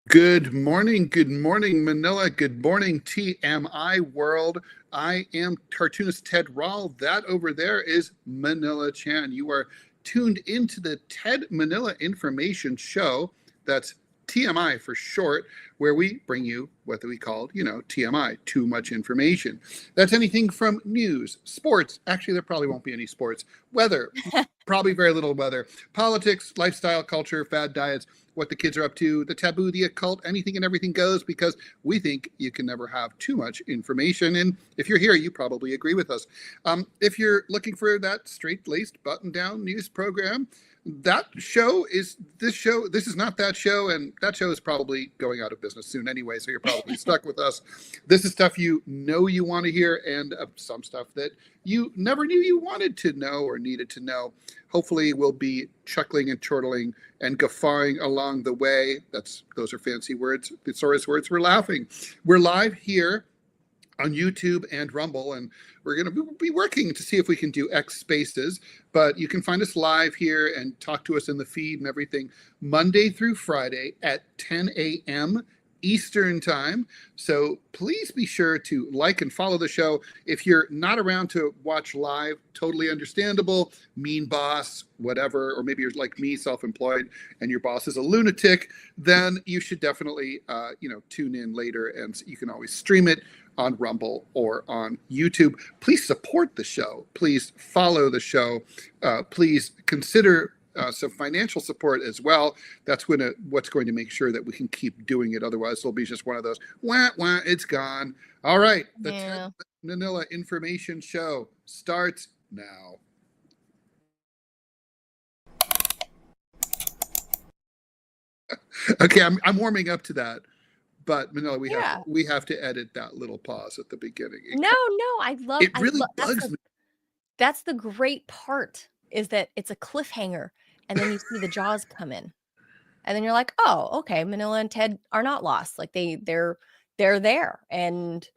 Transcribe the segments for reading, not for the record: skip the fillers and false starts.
Good morning, Manila. Good morning, TMI world. I am cartoonist Ted Rall. That over there is Manila Chan. You are tuned into the Ted Manila Information Show. That's TMI for short, where we bring you what we call, TMI, too much information. That's anything from news, sports. Actually, there probably won't be any sports. Weather, probably very little weather. Politics, lifestyle, culture, fad diets, what the kids are up to, the taboo, the occult, anything and everything goes, because we think you can never have too much information. And if you're here, you probably agree with us. If you're looking for that straight-laced, button-down news program, that show is this show. This is not that show, and that show is probably going out of business soon anyway, so you're probably stuck with us. This is stuff you know you want to hear, and some stuff that you never knew you wanted to know or needed to know. Hopefully we'll be chuckling and chortling and guffawing along the way. Those are fancy words, thesaurus words. We're laughing. We're live here on YouTube and Rumble, and we're going to be working to see if we can do X Spaces, but you can find us live here and talk to us in the feed and everything Monday through Friday at 10 a.m. Eastern time. So please be sure to like and follow the show. If you're not around to watch live, totally understandable, mean boss, whatever, or maybe you're like me, self-employed, and your boss is a lunatic, then you should definitely, tune in later, and you can always stream it on Rumble or on YouTube. Please support the show. Please follow the show. Please consider some financial support as well. That's what's going to make sure that we can keep doing it. Otherwise, it'll be just one of those, wah, wah, it's gone. All right. The Ted Manila Information Show starts now. Okay, I'm warming up to that. But Manila, we have to edit that little pause at the beginning. I love it. Really bugs me. That's the great part, is that it's a cliffhanger, and then you see the jaws come in, and then you're like, oh, okay, Manila and Ted are not lost. Like they're there, and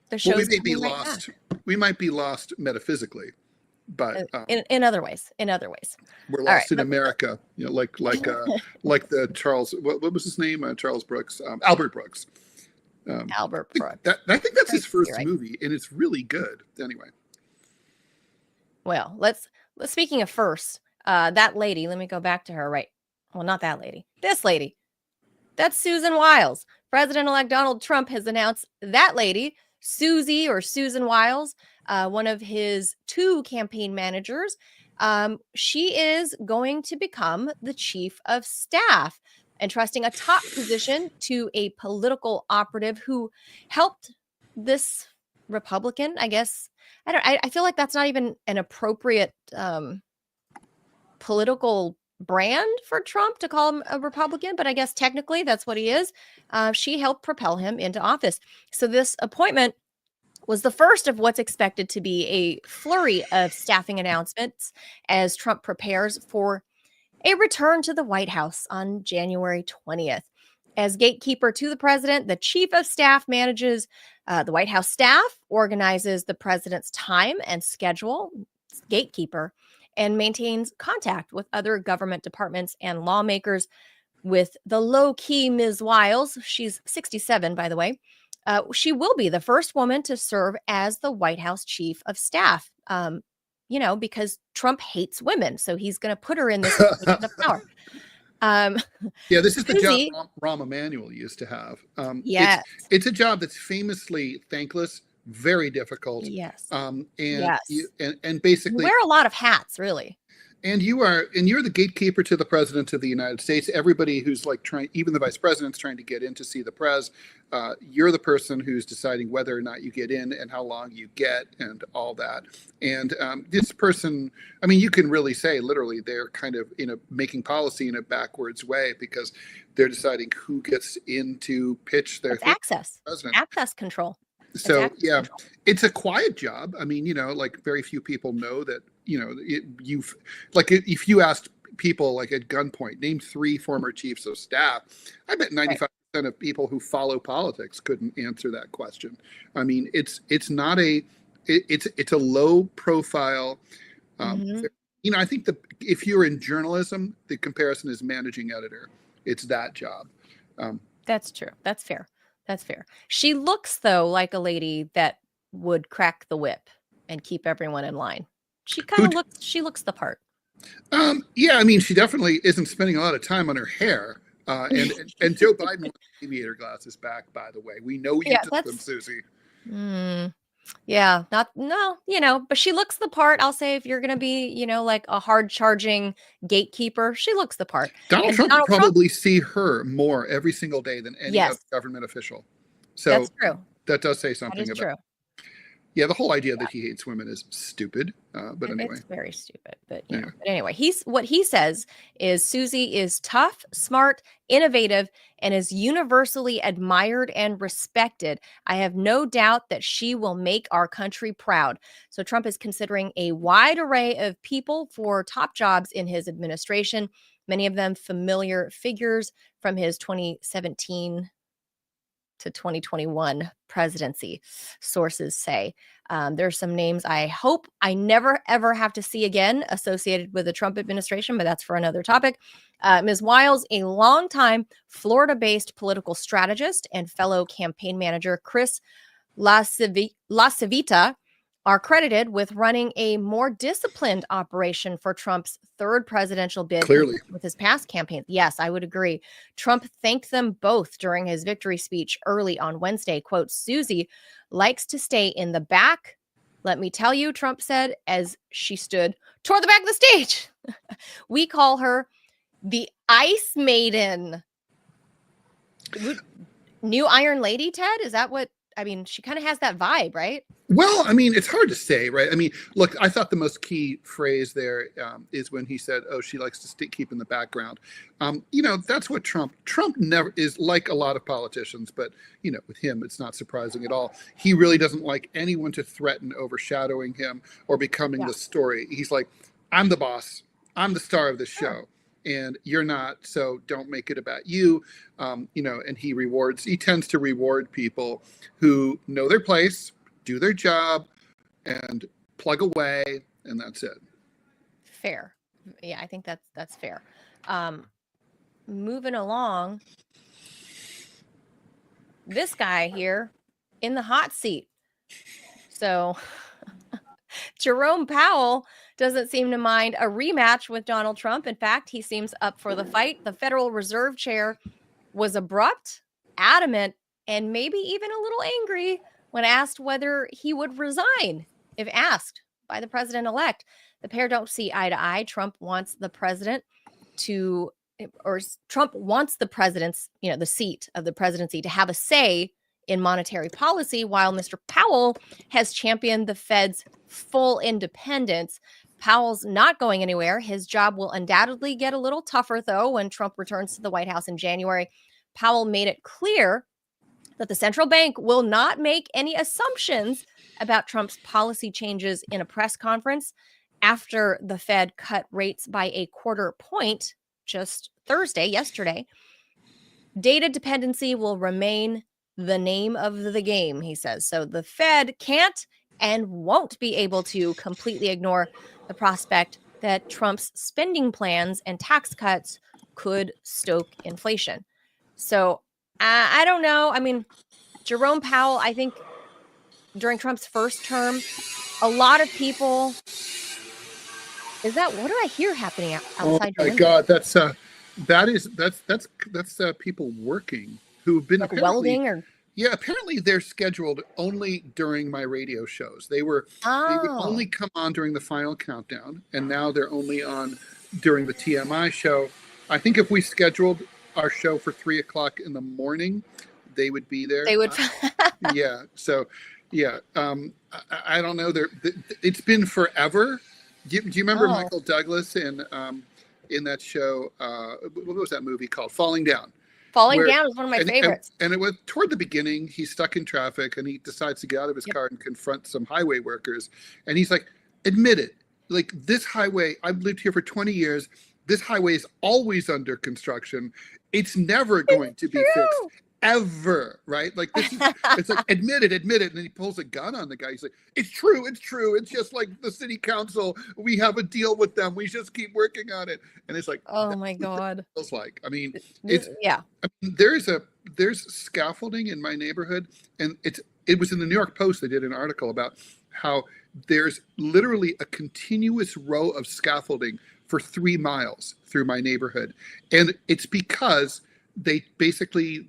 the show's we may be lost. We might be lost metaphysically, but in other ways. We're lost in America. Like the Charles. What was his name? Charles Brooks. Albert Brooks. Albert Brooks. I think that's his first movie, and it's really good. Anyway. Well, speaking of first, that lady. Let me go back to her. Right. Well, not that lady. This lady. That's Susan Wiles. President-elect Donald Trump has announced that lady, Susie or Susan Wiles, one of his two campaign managers. She is going to become the chief of staff, entrusting a top position to a political operative who helped this Republican, I guess. I feel like that's not even an appropriate political brand for Trump to call him a Republican, but I guess technically that's what he is. She helped propel him into office. So this appointment was the first of what's expected to be a flurry of staffing announcements as Trump prepares for a return to the White House on January 20th. As gatekeeper to the president, the chief of staff manages the White House staff, organizes the president's time and schedule, gatekeeper, and maintains contact with other government departments and lawmakers. With the low-key Ms. Wiles, she's 67, by the way, she will be the first woman to serve as the White House chief of staff, because Trump hates women. So he's going to put her in this position of power. This is the job Rahm Emanuel used to have. It's a job that's famously thankless, very difficult. Yes. And basically you wear a lot of hats, really. And you're the gatekeeper to the president of the United States. Everybody who's even the vice president's trying to get in to see the pres, you're the person who's deciding whether or not you get in and how long you get and all that. And this person, you can really say literally they're kind of making policy in a backwards way, because they're deciding who gets in to pitch their access control. So it's a quiet job. Very few people know that, if you asked people at gunpoint, name 3 former chiefs of staff, I bet 95% of people who follow politics couldn't answer that question. It's not it's a low profile. I think if you're in journalism, the comparison is managing editor. It's that job. That's true. That's fair. That's fair. She looks, though, like a lady that would crack the whip and keep everyone in line. She kind of looks the part. Yeah, I mean, she definitely isn't spending a lot of time on her hair. And Joe Biden wants aviator glasses back, by the way. We know you took them, Susie. Yeah, but she looks the part. I'll say, if you're going to be, like a hard charging gatekeeper, she looks the part. Donald Trump would probably see her more every single day than any other government official. So that's true. That does say something about true. Yeah, the whole idea that he hates women is stupid. But anyway, it's very stupid. But But anyway, what he says is Susie is tough, smart, innovative, and is universally admired and respected. I have no doubt that she will make our country proud. So Trump is considering a wide array of people for top jobs in his administration. Many of them familiar figures from his 2017 to 2021 presidency, sources say. There's some names I hope I never, ever have to see again associated with the Trump administration, but that's for another topic. Ms. Wiles, a longtime Florida-based political strategist, and fellow campaign manager Chris LaCivita are credited with running a more disciplined operation for Trump's third presidential bid with his past campaign. Yes, I would agree. Trump thanked them both during his victory speech early on Wednesday. Quote, Susie likes to stay in the back. Let me tell you, Trump said as she stood toward the back of the stage. We call her the Ice Maiden. New Iron Lady, Ted? Is that what? I mean, she kind of has that vibe, right? Well, I mean, it's hard to say, right? I mean, look, I thought the most key phrase there is when he said, oh, she likes to keep in the background. That's what Trump never is like a lot of politicians, but, with him, it's not surprising at all. He really doesn't like anyone to threaten overshadowing him or becoming the story. He's like, I'm the boss. I'm the star of this show. And you're not, so don't make it about you. And he tends to reward people who know their place, do their job, and plug away, and that's it. Fair. Yeah, I think that's fair. Moving along, this guy here in the hot seat. So Jerome Powell doesn't seem to mind a rematch with Donald Trump. In fact, he seems up for the fight. The Federal Reserve Chair was abrupt, adamant, and maybe even a little angry when asked whether he would resign if asked by the president-elect. The pair don't see eye to eye. Trump wants the president's, the seat of the presidency to have a say in monetary policy, while Mr. Powell has championed the Fed's full independence. Powell's not going anywhere. His job will undoubtedly get a little tougher, though, when Trump returns to the White House in January. Powell made it clear that the central bank will not make any assumptions about Trump's policy changes in a press conference after the Fed cut rates by a quarter point just yesterday. Data dependency will remain the name of the game, he says. So the Fed can't and won't be able to completely ignore the prospect that Trump's spending plans and tax cuts could stoke inflation. So I don't know. I mean, Jerome Powell, I think during Trump's first term, a lot of people. What do I hear happening outside? Oh my God, that's people working who've been like welding or. Yeah, apparently they're scheduled only during my radio shows. They would only come on during the final countdown, and now they're only on during the TMI show. I think if we scheduled our show for 3:00 in the morning, they would be there. They would. Yeah. So, yeah. I don't know. It's been forever. Do you remember Michael Douglas in that show? What was that movie called? Falling Down. Falling Down is one of my favorites. And it was toward the beginning, he's stuck in traffic and he decides to get out of his car and confront some highway workers. And he's like, admit it, like this highway, I've lived here for 20 years. This highway is always under construction. It's never going to be fixed. ever, right? Like this is, it's like, admit it. And then he pulls a gun on the guy. He's like, it's true. It's just like the city council. We have a deal with them. We just keep working on it. And it's like, Oh my God. it feels like, I mean, Yeah. I mean, there's scaffolding in my neighborhood, and it was in the New York Post. They did an article about how there's literally a continuous row of scaffolding for 3 miles through my neighborhood. And it's because they basically,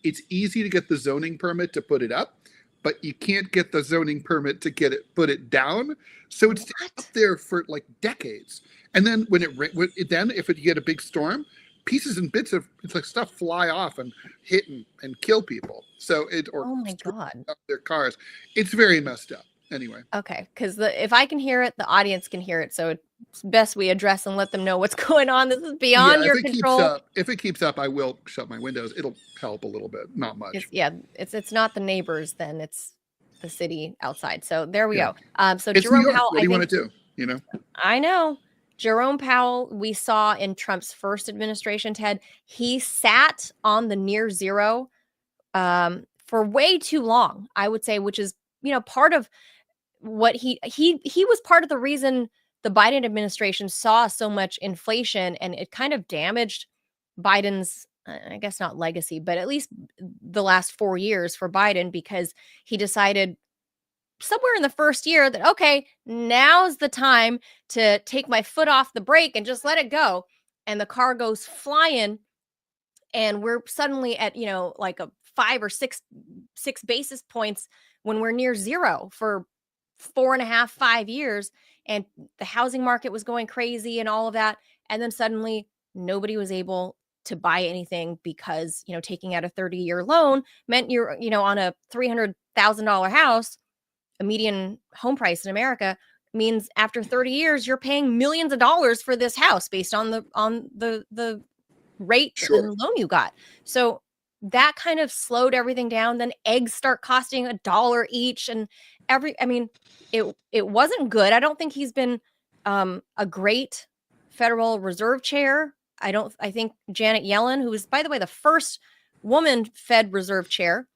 it's easy to get the zoning permit to put it up, but you can't get the zoning permit to put it down. So it's up there for like decades. And then if you get a big storm, pieces and bits of stuff fly off and hit and kill people. So Oh my God. Their cars. It's very messed up. Anyway. Okay, because if I can hear it, the audience can hear it. So it's best we address and let them know what's going on. This is beyond your control. If it keeps up, I will shut my windows. It'll help a little bit, not much. It's not the neighbors, then it's the city outside. So there we go. So it's Jerome Powell, what do you want to do? You know. I know. Jerome Powell, we saw in Trump's first administration, Ted, he sat on the near zero for way too long, I would say, which is, part of what he was part of the reason the Biden administration saw so much inflation, and it kind of damaged Biden's, I guess not legacy, but at least the last 4 years for Biden, because he decided somewhere in the first year that, okay, now's the time to take my foot off the brake and just let it go. And the car goes flying, and we're suddenly at, like a 5 or 6 basis points when we're near zero for 4.5, 5 years. And the housing market was going crazy and all of that. And then suddenly nobody was able to buy anything because, taking out a 30-year loan meant you're, on a $300,000 house, a median home price in America means after 30 years, you're paying millions of dollars for this house based on the rate and loan you got. So that kind of slowed everything down. Then eggs start costing $1 each, and it wasn't good. I don't think he's been a great Federal Reserve chair. I think Janet Yellen, who was, by the way, the first woman Fed Reserve chair,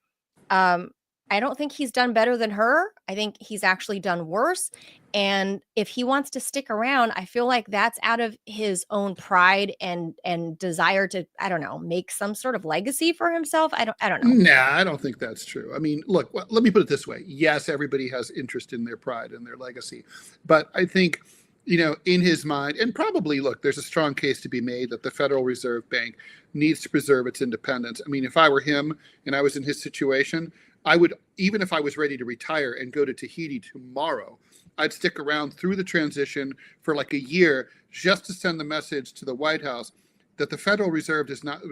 I don't think he's done better than her. I think he's actually done worse. And if he wants to stick around, I feel like that's out of his own pride and desire to, I don't know, make some sort of legacy for himself. I don't know. Nah, I don't think that's true. I mean, look, let me put it this way. Yes, everybody has interest in their pride and their legacy. But I think, in his mind, and probably, look, there's a strong case to be made that the Federal Reserve Bank needs to preserve its independence. I mean, if I were him and I was in his situation, I would, even if I was ready to retire and go to Tahiti tomorrow, I'd stick around through the transition for like a year just to send the message to the White House that the Federal Reserve does not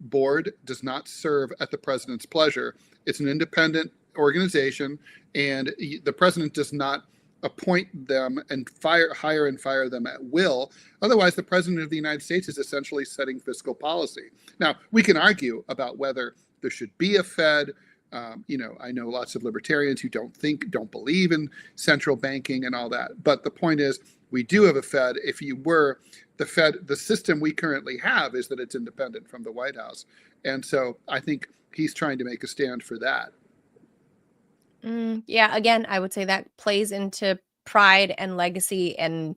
board does not serve at the president's pleasure. It's an independent organization, and the president does not appoint them and hire and fire them at will. Otherwise, the president of the United States is essentially setting fiscal policy. Now, we can argue about whether there should be a Fed. I know lots of libertarians who don't believe in central banking and all that. But the point is, we do have a Fed. If you were the Fed, the system we currently have is that it's independent from the White House. And so I think he's trying to make a stand for that. Yeah, again, I would say that plays into pride and legacy, and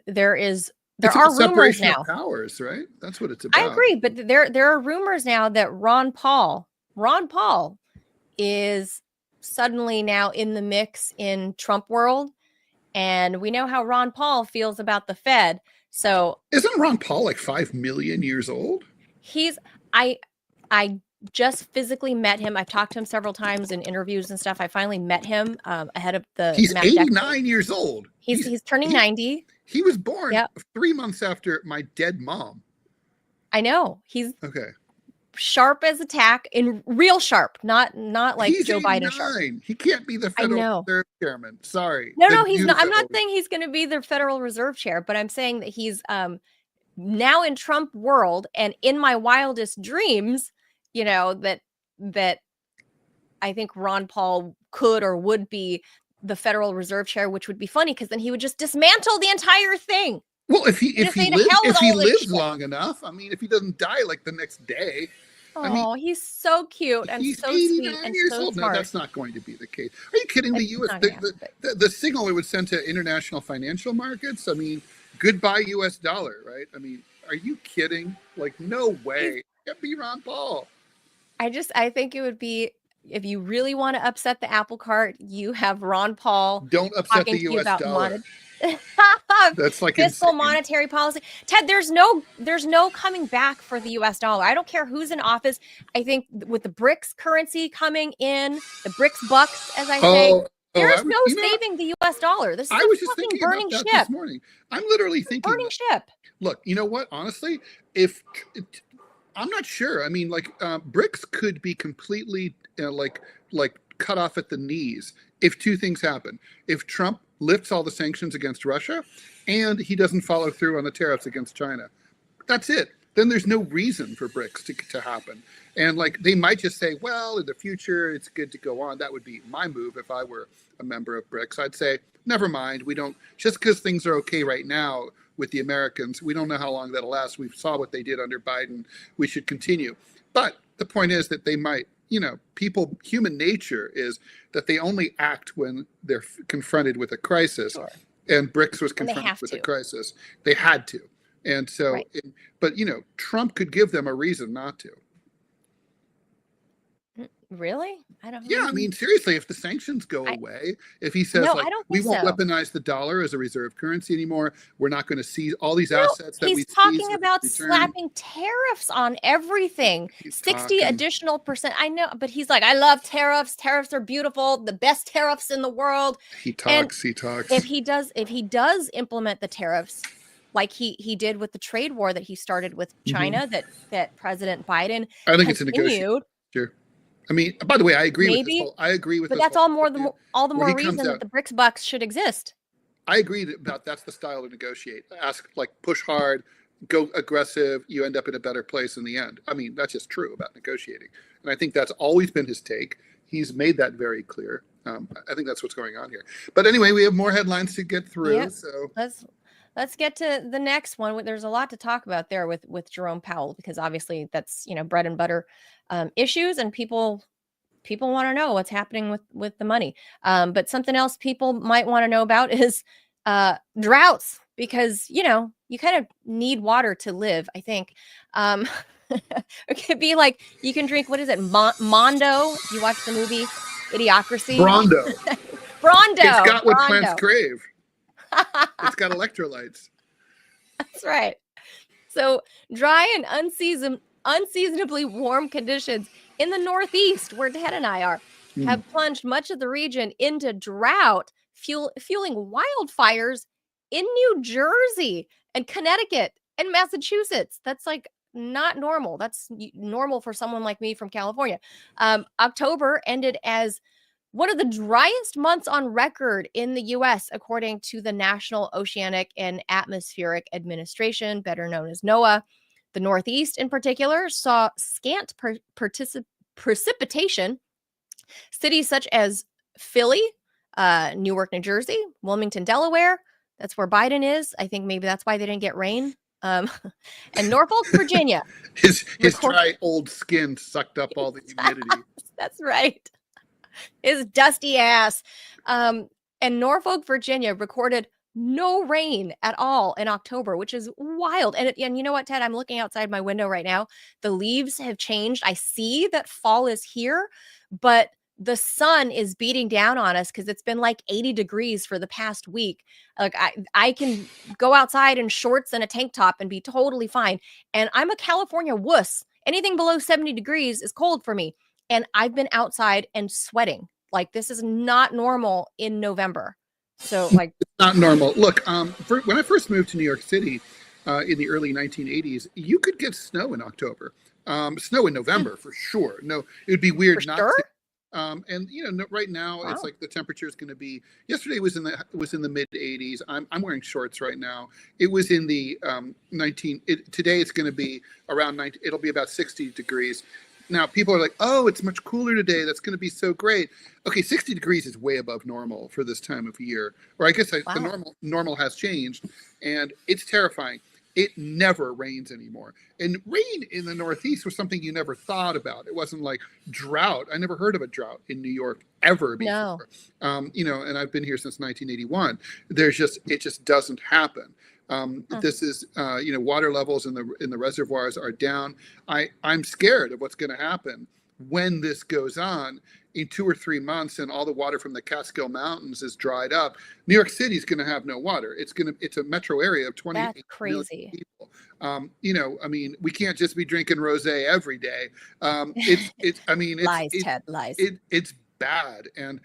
there are rumors now. Of powers, right? That's what it's about. I agree, but there are rumors now that Ron Paul is suddenly now in the mix in Trump world, and we know how Ron Paul feels about the Fed. So isn't Ron Paul like 5 million years old? I just physically met him. I've talked to him several times in interviews and stuff. I finally met him ahead of the. He's 89 years old. He's turning 90. He was born 3 months after my dead mom. I know. He's okay. Sharp as a tack, in real sharp, not like he's Joe Biden sharp. He can't be the Federal Reserve Chairman. Sorry. No, he's not. I'm not saying he's going to be the Federal Reserve Chair, but I'm saying that he's now in Trump world, and in my wildest dreams, that I think Ron Paul could or would be the Federal Reserve Chair, which would be funny because then he would just dismantle the entire thing. Well, if he lives long enough, I mean, if he doesn't die like the next day, I mean, Oh, he's so cute and he's so sweet 89 and years so old. No, smart. that's not going to be the case. Are you kidding? The It's U.S. not gonna happen, but The signal it would send to international financial markets. I mean, goodbye U.S. dollar, right? I mean, are you kidding? Like, no way. Can't be Ron Paul. I think it would be, if you really want to upset the apple cart, you have Ron Paul Don't upset talking the to you U.S. about dollar. That's like fiscal insane. monetary policy. Ted, there's no coming back for the US dollar. I don't care who's in office. I think with the BRICS currency coming in, the BRICS bucks, as I say, there's no saving the US dollar. This is I a was just fucking thinking burning about that ship. this morning. I'm literally thinking, Burning ship. look, you know what? Honestly, if I'm not sure. I mean, like BRICS could be completely like cut off at the knees if two things happen. If Trump lifts all the sanctions against Russia and he doesn't follow through on the tariffs against China, that's it. Then there's no reason for BRICS to happen. And like they might just say, well, in the future, it's good to go on. That would be my move if I were a member of BRICS. I'd say, never mind. We don't, just because things are okay right now with the Americans, we don't know how long that'll last. We saw what they did under Biden. We should continue. But the point is that they might, you know, people, human nature is that they only act when they're confronted with a crisis. Sure. And BRICS was confronted with a crisis. They had to. And so, right. But, you know, Trump could give them a reason not to. Really? I don't know. Yeah, I mean, seriously, if the sanctions go away, if he says, like, we won't weaponize the dollar as a reserve currency anymore, we're not going to seize all these assets that we he's talking about slapping tariffs on everything. 60 additional percent. I know, but he's like, I love tariffs. Tariffs are beautiful. The best tariffs in the world. He talks. If he does implement the tariffs, like he did with the trade war that he started with China, that President Biden I think it's a negotiation. Sure. I mean, by the way, I agree with this I agree with but this that's all the more reason that the BRICS bucks should exist. I agree that that's the style to negotiate. Ask, like, push hard, go aggressive, you end up in a better place in the end. I mean, that's just true about negotiating. And I think that's always been his take. He's made that very clear. I think that's what's going on here. But anyway, we have more headlines to get through. Yep. So let's get to the next one. There's a lot to talk about there with Jerome Powell, because obviously that's, you know, bread and butter issues, and people want to know what's happening with the money. But something else people might want to know about is droughts, because, you know, you kind of need water to live, I think. It could be like, you can drink, what is it, Mondo? You watch the movie Idiocracy? Brondo. Brondo. It's got what plants crave. It's got electrolytes. That's right. So dry and unseasonably warm conditions in the Northeast, where Ted and I are, have plunged much of the region into drought, fueling wildfires in New Jersey and Connecticut and Massachusetts. That's like not normal. That's normal for someone like me from California. October ended as one of the driest months on record in the U.S., according to the National Oceanic and Atmospheric Administration, better known as NOAA. The Northeast, in particular, saw scant precipitation. Cities such as Philly, Newark, New Jersey, Wilmington, Delaware, that's where Biden is. I think maybe that's why they didn't get rain. And Norfolk, Virginia. His dry old skin sucked up all the humidity. That's right. His dusty ass. And Norfolk, Virginia recorded no rain at all in October, which is wild. And you know what, Ted? I'm looking outside my window right now. The leaves have changed. I see that fall is here, but the sun is beating down on us because it's been like 80 degrees for the past week. Like I can go outside in shorts and a tank top and be totally fine. And I'm a California wuss. Anything below 70 degrees is cold for me. And I've been outside and sweating. Like, this is not normal in November. So, like, it's not normal. Look, when I first moved to New York City in the early 1980s, you could get snow in October. Snow in November for sure. No, it would be weird for not sure? to. And you know, right now it's like the temperature is going to be. Yesterday was in the mid 80s. I'm wearing shorts right now. It was in the 19. Today it's going to be around 90. It'll be about 60 degrees. Now people are like, oh, it's much cooler today. That's going to be so great. Okay, 60 degrees is way above normal for this time of year. Or I guess the normal has changed, and it's terrifying. it never rains anymore. And rain in the Northeast was something you never thought about. It wasn't like drought. I never heard of a drought in New York ever before. No. You know, and I've been here since 1981. It just doesn't happen. This is, you know, water levels in the reservoirs are down. I'm scared of what's going to happen when this goes on in 2 or 3 months and all the water from the Catskill Mountains is dried up. New York City is going to have no water. It's a metro area of 28 million people. You know, I mean, we can't just be drinking rosé every day. I mean, lies, Ted, lies. It's bad. And,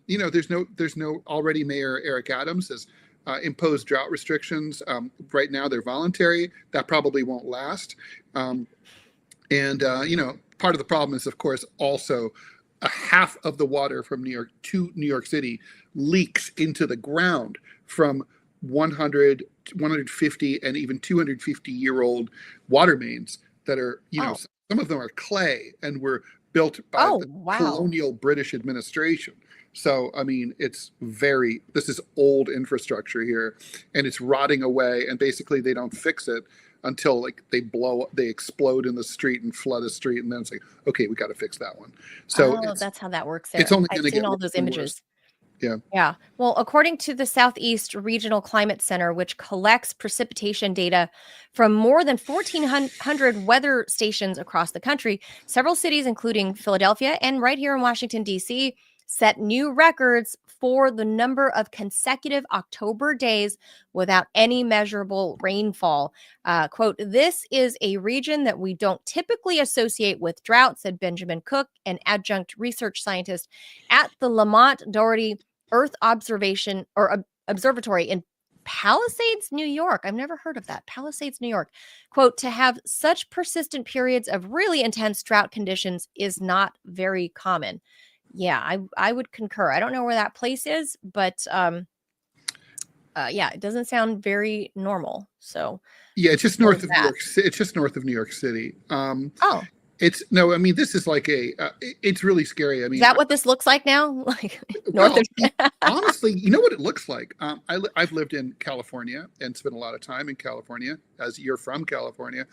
you know, there's no already Mayor Eric Adams has imposed drought restrictions. Right now they're voluntary. That probably won't last. You know, part of the problem is, of course, also a half of the water from New York to New York City leaks into the ground from 100, 150, and even 250-year-old water mains that are, you know, some of them are clay and were built by the colonial British administration. So, I mean, this is old infrastructure here, and it's rotting away, and basically they don't fix it until like they explode in the street and flood a street, and then it's like, okay, we got to fix that one. So that's how that works there. It's only I've seen all those images. Yeah. Yeah. Well, according to the Southeast Regional Climate Center, which collects precipitation data from more than 1,400 weather stations across the country, several cities, including Philadelphia and right here in Washington, D.C., set new records for the number of consecutive October days without any measurable rainfall. Quote, "This is a region that we don't typically associate with drought," said Benjamin Cook, an adjunct research scientist at the Lamont Doherty Earth Observatory in Palisades, New York. I've never heard of that. Palisades, New York. Quote, "To have such persistent periods of really intense drought conditions is not very common." Yeah, I would concur. I don't know where that place is, but yeah, it doesn't sound very normal. So yeah, it's just north of New York. It's just north of New York City. I mean, this is like it's really scary. I mean, is that what this looks like now? Like north of honestly, you know what it looks like? I've lived in California and spent a lot of time in California. As you're from California,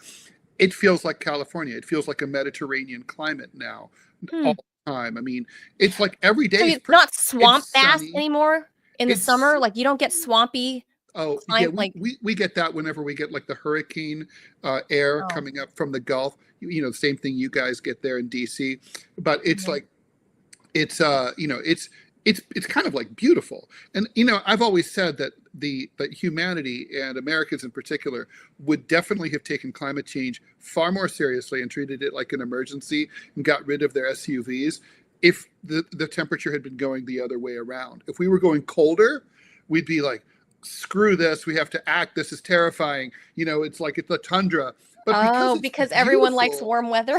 it feels like California. It feels like a Mediterranean climate now. All the time. I mean, it's like every day. So it's not swamp fast anymore in the summer. Like you don't get swampy. Oh, yeah, we get that whenever we get like the hurricane air coming up from the Gulf. You know, the same thing you guys get there in DC. But it's like, it's you know, it's kind of like beautiful. And you know, I've always said that that humanity and Americans in particular would definitely have taken climate change far more seriously and treated it like an emergency and got rid of their SUVs if the temperature had been going the other way around. If we were going colder, we'd be like, screw this, we have to act, this is terrifying. You know, it's like it's the tundra. But because everyone likes warm weather.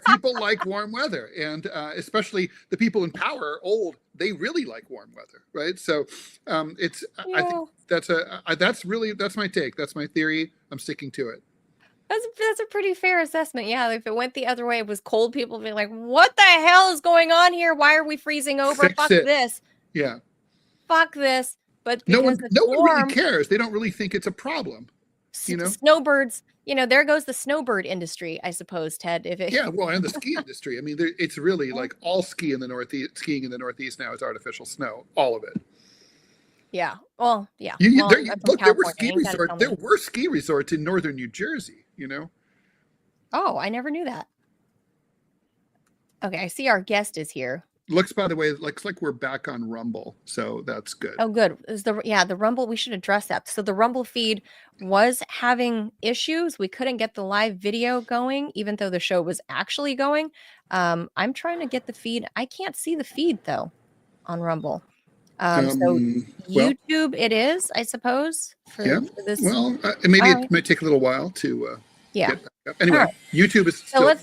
People like warm weather, and especially the people in power are old. They really like warm weather, right? So I think that's my take. That's my theory. I'm sticking to it. That's a pretty fair assessment. Yeah, if it went the other way, it was cold, people would be like, what the hell is going on here? Why are we freezing over? Fuck this. Yeah. Fuck this. But no one really cares. They don't really think it's a problem. You know, snowbirds, you know, there goes the snowbird industry, I suppose, Ted. Yeah, well, and the ski industry. I mean, it's really like all skiing in the Northeast now is artificial snow, all of it. Yeah. Well, yeah. Look, there were ski resorts in northern New Jersey, you know? Oh, I never knew that. Okay, I see our guest is here. By the way, looks like we're back on Rumble, so that's good. Oh, good. The Rumble, we should address that. So the Rumble feed was having issues. We couldn't get the live video going, even though the show was actually going. I'm trying to get the feed. I can't see the feed though on Rumble. So YouTube it is, I suppose. For this. Well, maybe it might take a little while to. Yeah. Anyway, YouTube is still,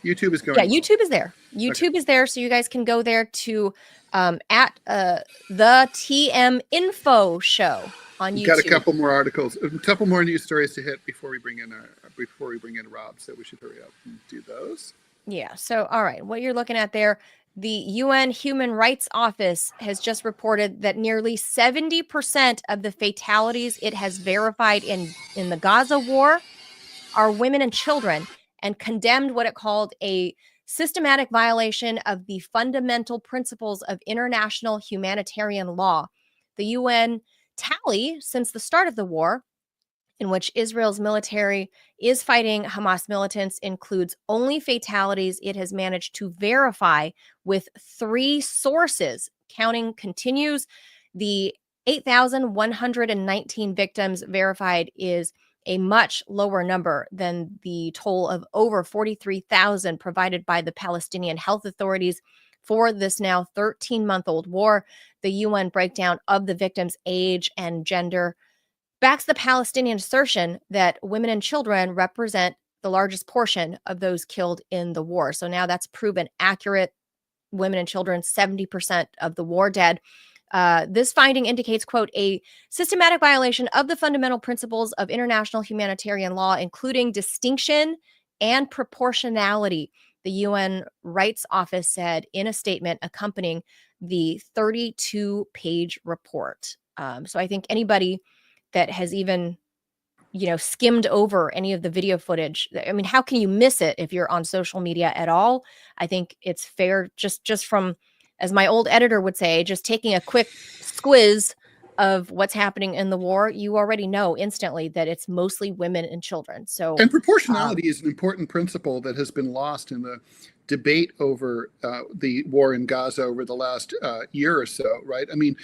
YouTube is going. Yeah, YouTube is there. YouTube is there, so you guys can go there to at the TM Info Show on YouTube. We've got a couple more articles, a couple more news stories to hit before we bring in Rob. So we should hurry up and do those. Yeah. So all right, what you're looking at there The UN Human Rights Office has just reported that nearly 70% of the fatalities it has verified in the Gaza war are women and children, and condemned what it called a systematic violation of the fundamental principles of international humanitarian law. The UN tally since the start of the war, in which Israel's military is fighting Hamas militants, includes only fatalities it has managed to verify with 3 sources. Counting continues. The 8,119 victims verified is a much lower number than the toll of over 43,000 provided by the Palestinian health authorities for this now 13-month-old war. The UN breakdown of the victims' age and gender backs the Palestinian assertion that women and children represent the largest portion of those killed in the war. So now that's proven accurate. Women and children, 70% of the war dead. This finding indicates, quote, a systematic violation of the fundamental principles of international humanitarian law, including distinction and proportionality, the UN Rights Office said in a statement accompanying the 32-page report. So I think anybody that has even, skimmed over any of the video footage, I mean, how can you miss it if you're on social media at all? I think it's fair, just from, as my old editor would say, just taking a quick squiz of what's happening in the war, you already know instantly that it's mostly women and children. So, and proportionality is an important principle that has been lost in the debate over the war in Gaza over the last year or so, right? I mean,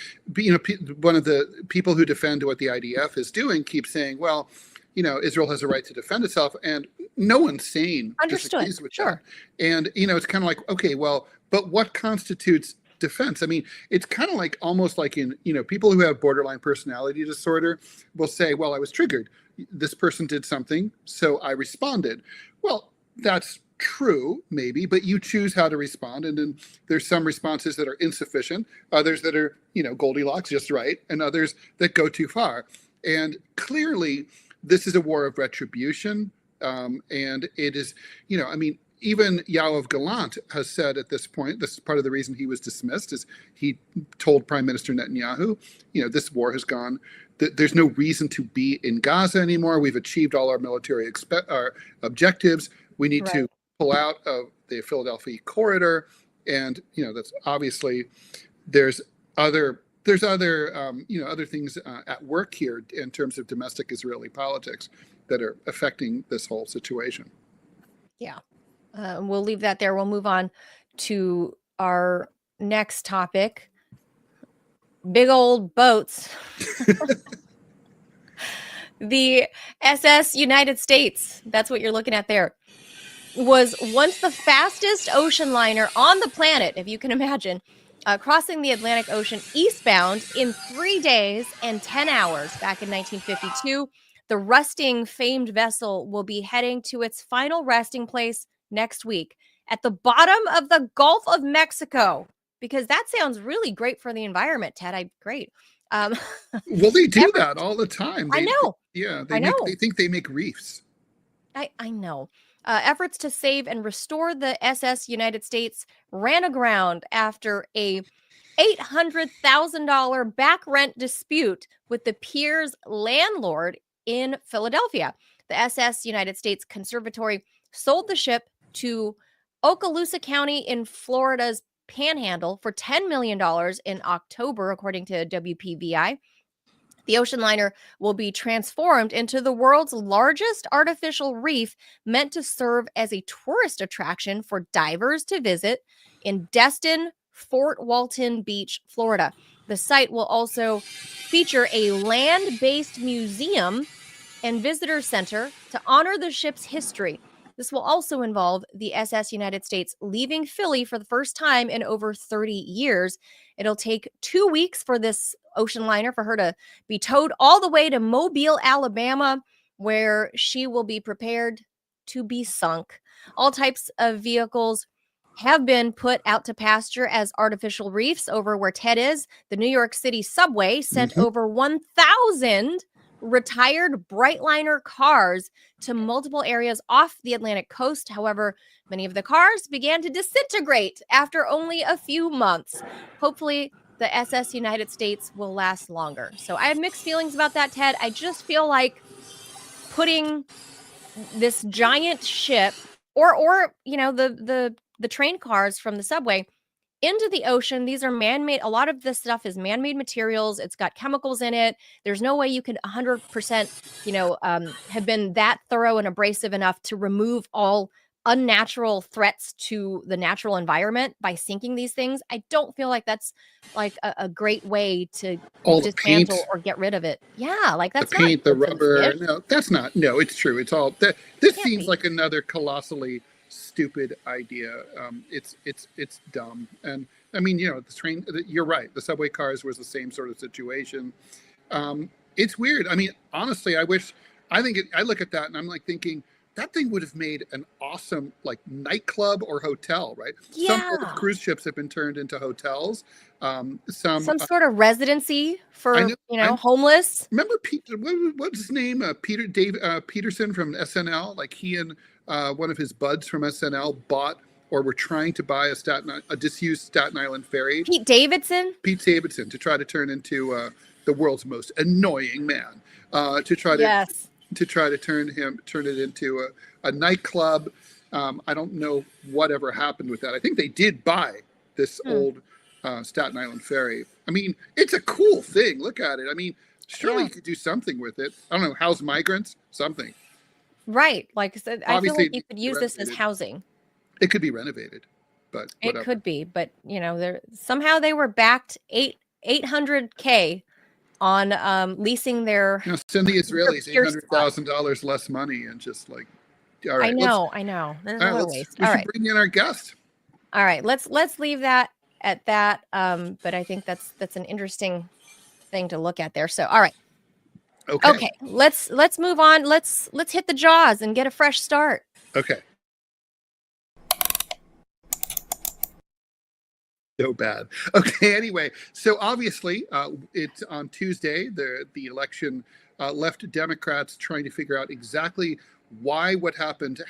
one of the people who defend what the IDF is doing keeps saying, well, Israel has a right to defend itself, and no one sane disagrees with that. And, it's kind of like, okay, well, but what constitutes defense? I mean, it's kind of like almost like in, people who have borderline personality disorder will say, well, I was triggered. This person did something, so I responded. Well, that's true, maybe, but you choose how to respond. And then there's some responses that are insufficient, others that are, Goldilocks, just right, and others that go too far. And clearly, this is a war of retribution. And it is, even Yoav Gallant has said at this point, this is part of the reason he was dismissed, is he told Prime Minister Netanyahu, this war has gone, there's no reason to be in Gaza anymore. We've achieved all our military objectives. We need to pull out of the Philadelphia corridor. And, that's obviously, there's other things at work here in terms of domestic Israeli politics that are affecting this whole situation. Yeah. We'll leave that there. We'll move on to our next topic. Big old boats. The SS United States, that's what you're looking at there, was once the fastest ocean liner on the planet, if you can imagine, crossing the Atlantic Ocean eastbound in 3 days and 10 hours back in 1952. The rusting, famed vessel will be heading to its final resting place next week at the bottom of the Gulf of Mexico, because that sounds really great for the environment, Ted. Great. Well, they do that all the time. I know. They think they make reefs. I know. Efforts to save and restore the SS United States ran aground after a $800,000 back rent dispute with the pier's landlord in Philadelphia. The SS United States Conservatory sold the ship to Okaloosa County in Florida's Panhandle for $10 million in October, according to WPVI. The ocean liner will be transformed into the world's largest artificial reef, meant to serve as a tourist attraction for divers to visit in Destin, Fort Walton Beach, Florida. The site will also feature a land-based museum and visitor center to honor the ship's history. This will also involve the SS United States leaving Philly for the first time in over 30 years. It'll take 2 weeks for this ocean liner for her to be towed all the way to Mobile, Alabama, where she will be prepared to be sunk. All types of vehicles have been put out to pasture as artificial reefs over where Ted is. The New York City subway sent over 1,000 retired Brightliner cars to multiple areas off the Atlantic coast. However, many of the cars began to disintegrate after only a few months. Hopefully, the SS United States will last longer. So I have mixed feelings about that, Ted. I just feel like putting this giant ship or the train cars from the subway into the ocean. These are man-made. A lot of this stuff is man-made materials. It's got chemicals in it. There's no way you can 100%, have been that thorough and abrasive enough to remove all unnatural threats to the natural environment by sinking these things. I don't feel like that's like a great way to All the paint, dismantle or get rid of it. Yeah, like that's the paint, the not good for rubber. fish. No, that's not. No, it's true. It's all that. This Can't seems be. like another colossally stupid idea. It's dumb. And I mean, the train. You're right. The subway cars was the same sort of situation. It's weird. I mean, honestly, I look at that and I'm like thinking that thing would have made an awesome like nightclub or hotel, right? Some old Yeah. cruise ships have been turned into hotels. Some Sort of residency for I know. homeless. Remember Peter? What's his name? Peterson from SNL. Like he and one of his buds from SNL bought or were trying to buy a disused Staten Island ferry. Pete Davidson. Pete Davidson to try to turn into the world's most annoying man. To try to turn it into a nightclub. I don't know whatever happened with that. I think they did buy this old Staten Island ferry. I mean, it's a cool thing. Look at it. I mean, surely you could do something with it. I don't know, house migrants, something. Right. Like I said, I feel Obviously, like you could use this as housing. It could be renovated, but whatever. It could be, but somehow they were backed $800K on leasing their. Send the Israelis pure $800,000 less money and just like, all right. I know. There's a waste. We should bring in our guest. All right, let's leave that at that. But I think that's an interesting thing to look at there. So, all right. Okay. Let's move on. Let's hit the jaws and get a fresh start. Okay. So bad. Okay. Anyway, so obviously, it's on Tuesday. The election left Democrats trying to figure out exactly why what happened.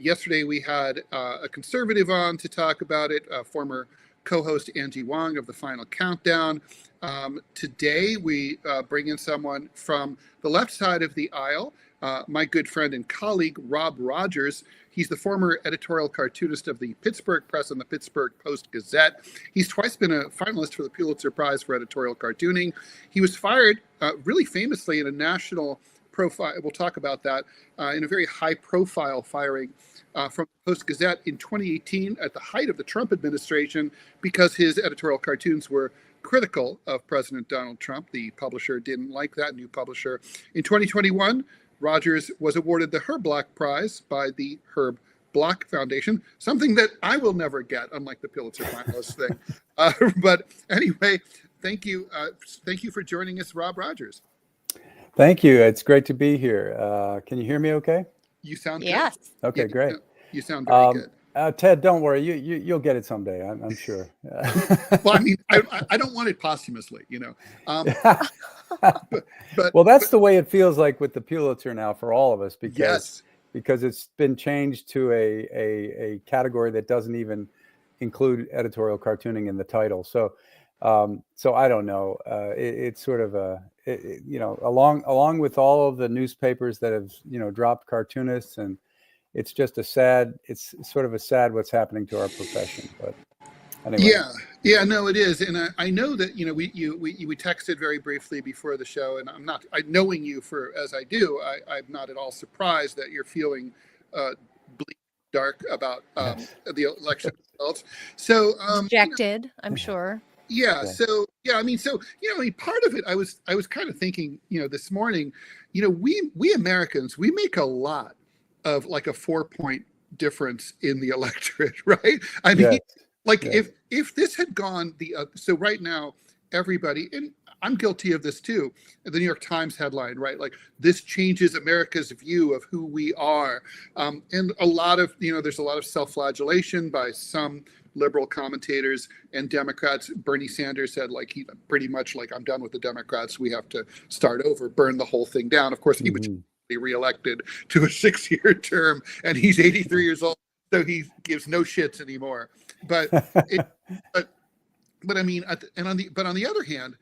Yesterday, we had a conservative on to talk about it. Former co-host Angie Wong of the Final Countdown. Today, we bring in someone from the left side of the aisle. My good friend and colleague, Rob Rogers. He's the former editorial cartoonist of the Pittsburgh Press and the Pittsburgh Post-Gazette. He's twice been a finalist for the Pulitzer Prize for editorial cartooning. He was fired really famously in a national profile. We'll talk about that in a very high-profile firing from the Post-Gazette in 2018 at the height of the Trump administration because his editorial cartoons were critical of President Donald Trump. The publisher didn't like that, new publisher. In 2021, Rogers was awarded the Herb Block Prize by the Herb Block Foundation, something that I will never get, unlike the Pulitzer finalist thing. But anyway, thank you for joining us, Rob Rogers. Thank you. It's great to be here. Can you hear me okay? You sound yes. Good. Okay, great. You sound very good. Ted, don't worry. You'll get it someday. I'm sure. Well, I mean, I don't want it posthumously, But well, that's the way it feels like with the Pulitzer now for all of us, because it's been changed to a category that doesn't even include editorial cartooning in the title. So I don't know. It's sort of along with all of the newspapers that have dropped cartoonists, and it's just it's sort of a sad what's happening to our profession. But anyway. Yeah, no, it is, and I know that we texted very briefly before the show, and knowing you as I do, I'm not at all surprised that you're feeling bleak, dark about the election results. So Dejected, I'm sure. Yeah. So I mean, part of it, I was kind of thinking, this morning, we Americans, we make a lot of like a 4-point difference in the electorate, right? I mean, if this had gone so right now, everybody, and I'm guilty of this too, the New York Times headline, right? Like, this changes America's view of who we are. And a lot of, there's a lot of self-flagellation by some liberal commentators and Democrats. Bernie Sanders said, like, he pretty much like, I'm done with the Democrats. We have to start over, burn the whole thing down. Of course, he was reelected to a 6-year term, and he's 83 years old, so he gives no shits anymore. But but I mean, on the other hand,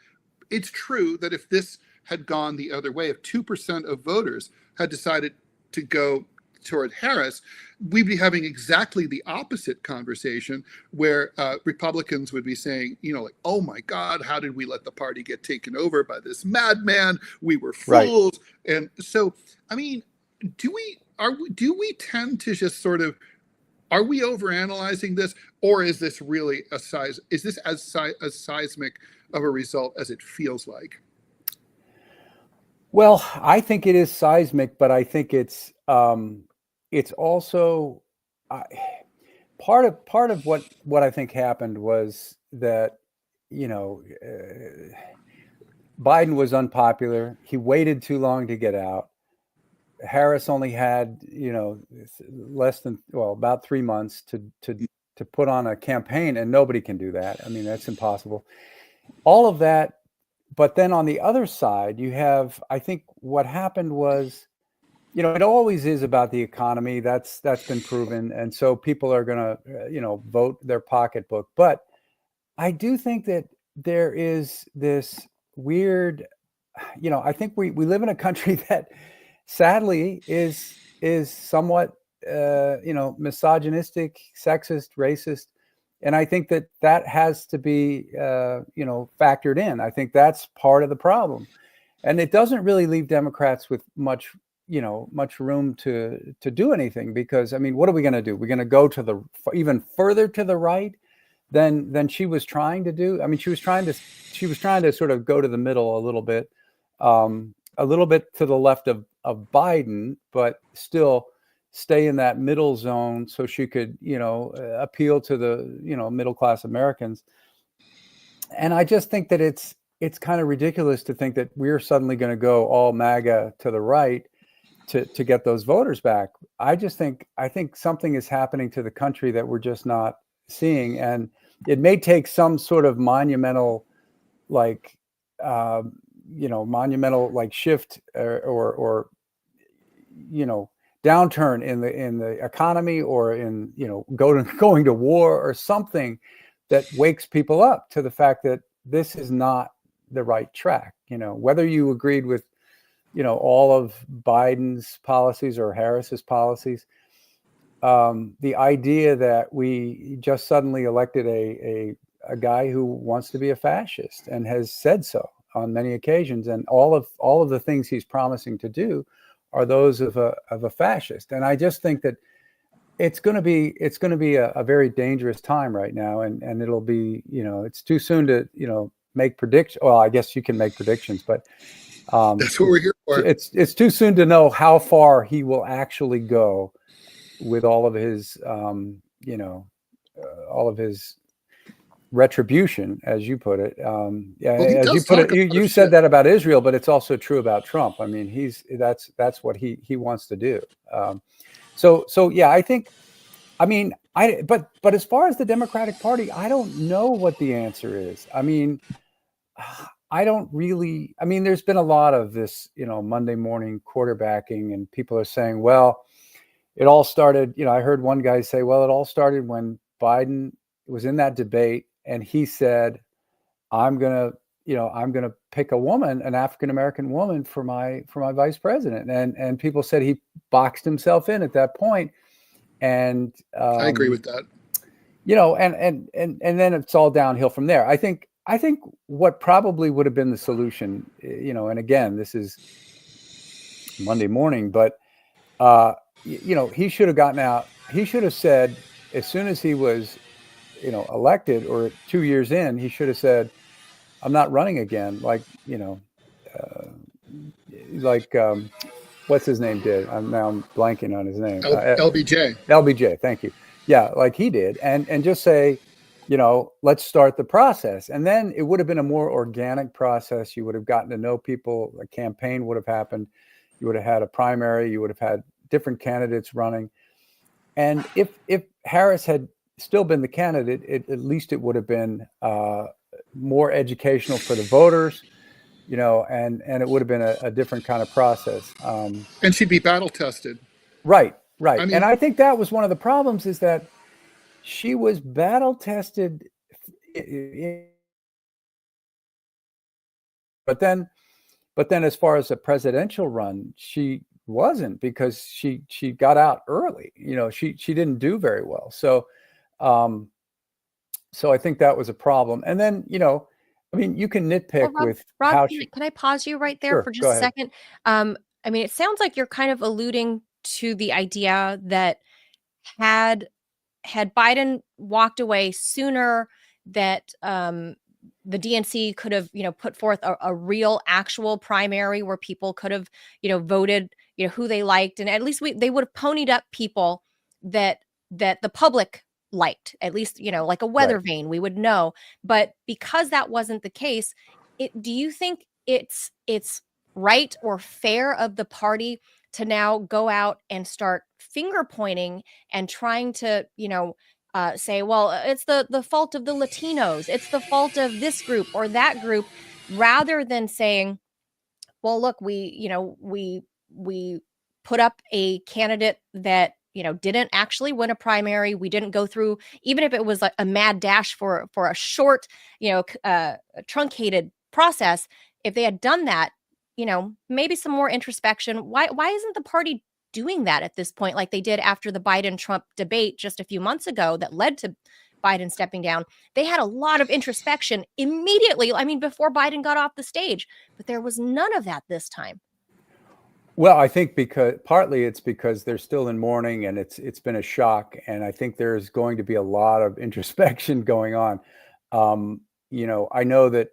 it's true that if this had gone the other way, if 2% of voters had decided to go toward Harris, we'd be having exactly the opposite conversation, where Republicans would be saying, you know, like, oh my God, how did we let the party get taken over by this madman? We were fools. Right. And so, I mean, do we tend to just sort of, are we overanalyzing this, or is this really as seismic of a result as it feels like? Well, I think it is seismic, but I think it's also part of what I think happened was that, you know, Biden was unpopular. He waited too long to get out. Harris only had, you know, about 3 months to put on a campaign, and nobody can do that. I mean, that's impossible. All of that. But then on the other side, you have, I think what happened was, you know, it always is about the economy. That's been proven. And so people are going to, you know, vote their pocketbook. But I do think that there is this weird, you know, I think we live in a country that sadly is somewhat, you know, misogynistic, sexist, racist. And I think that has to be, you know, factored in. I think that's part of the problem. And it doesn't really leave Democrats with much room to do anything, because, I mean, what are we going to do? We're going to go to even further to the right than she was trying to do. I mean, she was trying to sort of go to the middle a little bit to the left of Biden, but still stay in that middle zone so she could, you know, appeal to the, you know, middle-class Americans. And I just think that it's kind of ridiculous to think that we're suddenly going to go all MAGA to the right to get those voters back. I think something is happening to the country that we're just not seeing. And it may take some sort of monumental shift or you know, downturn in the economy, or in, you know, going to war or something that wakes people up to the fact that this is not the right track. You know, whether you agreed with, you know, all of Biden's policies or Harris's policies, the idea that we just suddenly elected a guy who wants to be a fascist and has said so on many occasions, and all of the things he's promising to do are those of a fascist. And I just think that it's going to be a very dangerous time right now, and it'll be, you know, it's too soon to, you know, make predictions. Well, I guess you can make predictions, but that's what we're here for. It's too soon to know how far he will actually go with all of his, you know, all of his retribution, as you put it. As you put it, you said that about Israel, but it's also true about Trump. I mean, that's what he wants to do. So yeah, I think, I mean, but as far as the Democratic Party, I don't know what the answer is. I mean, there's been a lot of this, you know, Monday morning quarterbacking, and people are saying, well, it all started, you know, I heard one guy say, well, it all started when Biden was in that debate and he said, I'm going to pick a woman, an African-American woman for my vice president. And people said he boxed himself in at that point. And I agree with that. You know, and then it's all downhill from there. I think what probably would have been the solution, you know, and again, this is Monday morning, but you know, he should have gotten out. He should have said, as soon as he was, you know, elected, or 2 years in, he should have said, I'm not running again. Like, you know, what's his name did? I'm blanking on his name. LBJ. LBJ. Thank you. Yeah. Like he did. And just say, you know, let's start the process. And then it would have been a more organic process. You would have gotten to know people. A campaign would have happened. You would have had a primary. You would have had different candidates running. And if Harris had still been the candidate, at least it would have been more educational for the voters, and it would have been a different kind of process. And she'd be battle tested. Right. I mean, and I think that was one of the problems, is that she was battle tested, but then as far as a presidential run, she wasn't, because she got out early. She didn't do very well. So I think that was a problem. And then, I mean, you can nitpick with Rob, how can I pause you right there Sure, for just go a ahead. second? I mean, it sounds like you're kind of alluding to the idea that had Biden walked away sooner, that the DNC could have, put forth a real, actual primary where people could have, voted, who they liked, and at least they would have ponied up people that the public liked, at least, like a weather vane, we would know. But because that wasn't the case, do you think it's right or fair of the party to now go out and start finger pointing and trying to, say, well, it's the fault of the Latinos, it's the fault of this group or that group, rather than saying, well, look, we put up a candidate that, didn't actually win a primary. We didn't go through, even if it was like a mad dash for a short, truncated process. If they had done that, maybe some more introspection. Why isn't the party doing that at this point, like they did after the Biden-Trump debate just a few months ago that led to Biden stepping down? They had a lot of introspection immediately, I mean, before Biden got off the stage, but there was none of that this time. Well, I think partly it's because they're still in mourning, and it's been a shock, and I think there's going to be a lot of introspection going on. I know that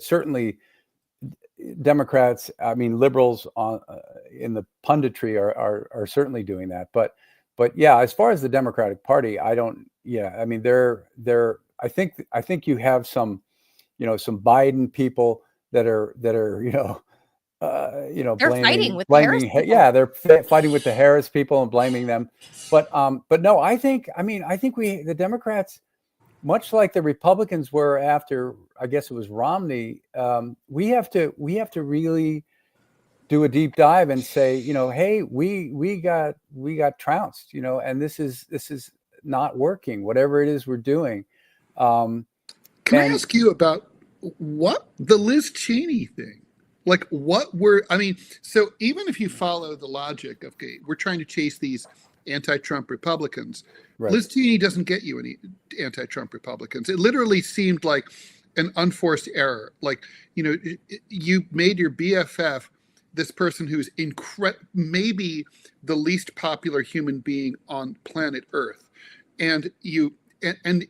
certainly Democrats, I mean, liberals in the punditry are certainly doing that, but yeah, as far as the Democratic Party, I mean, I think you have some Biden people that are they're fighting with blaming, the Harris yeah, they're fighting with the Harris people and blaming them, but no, I think the Democrats, much like the Republicans were after, I guess it was Romney, we have to really do a deep dive and say, hey, we got trounced, and this is not working, whatever it is we're doing. Can I ask you about what the Liz Cheney thing? Like, so even if you follow the logic of, okay, we're trying to chase these anti-Trump Republicans, right. Liz Cheney doesn't get you any anti-Trump Republicans. It literally seemed like an unforced error. Like, you made your BFF this person who's maybe the least popular human being on planet Earth, and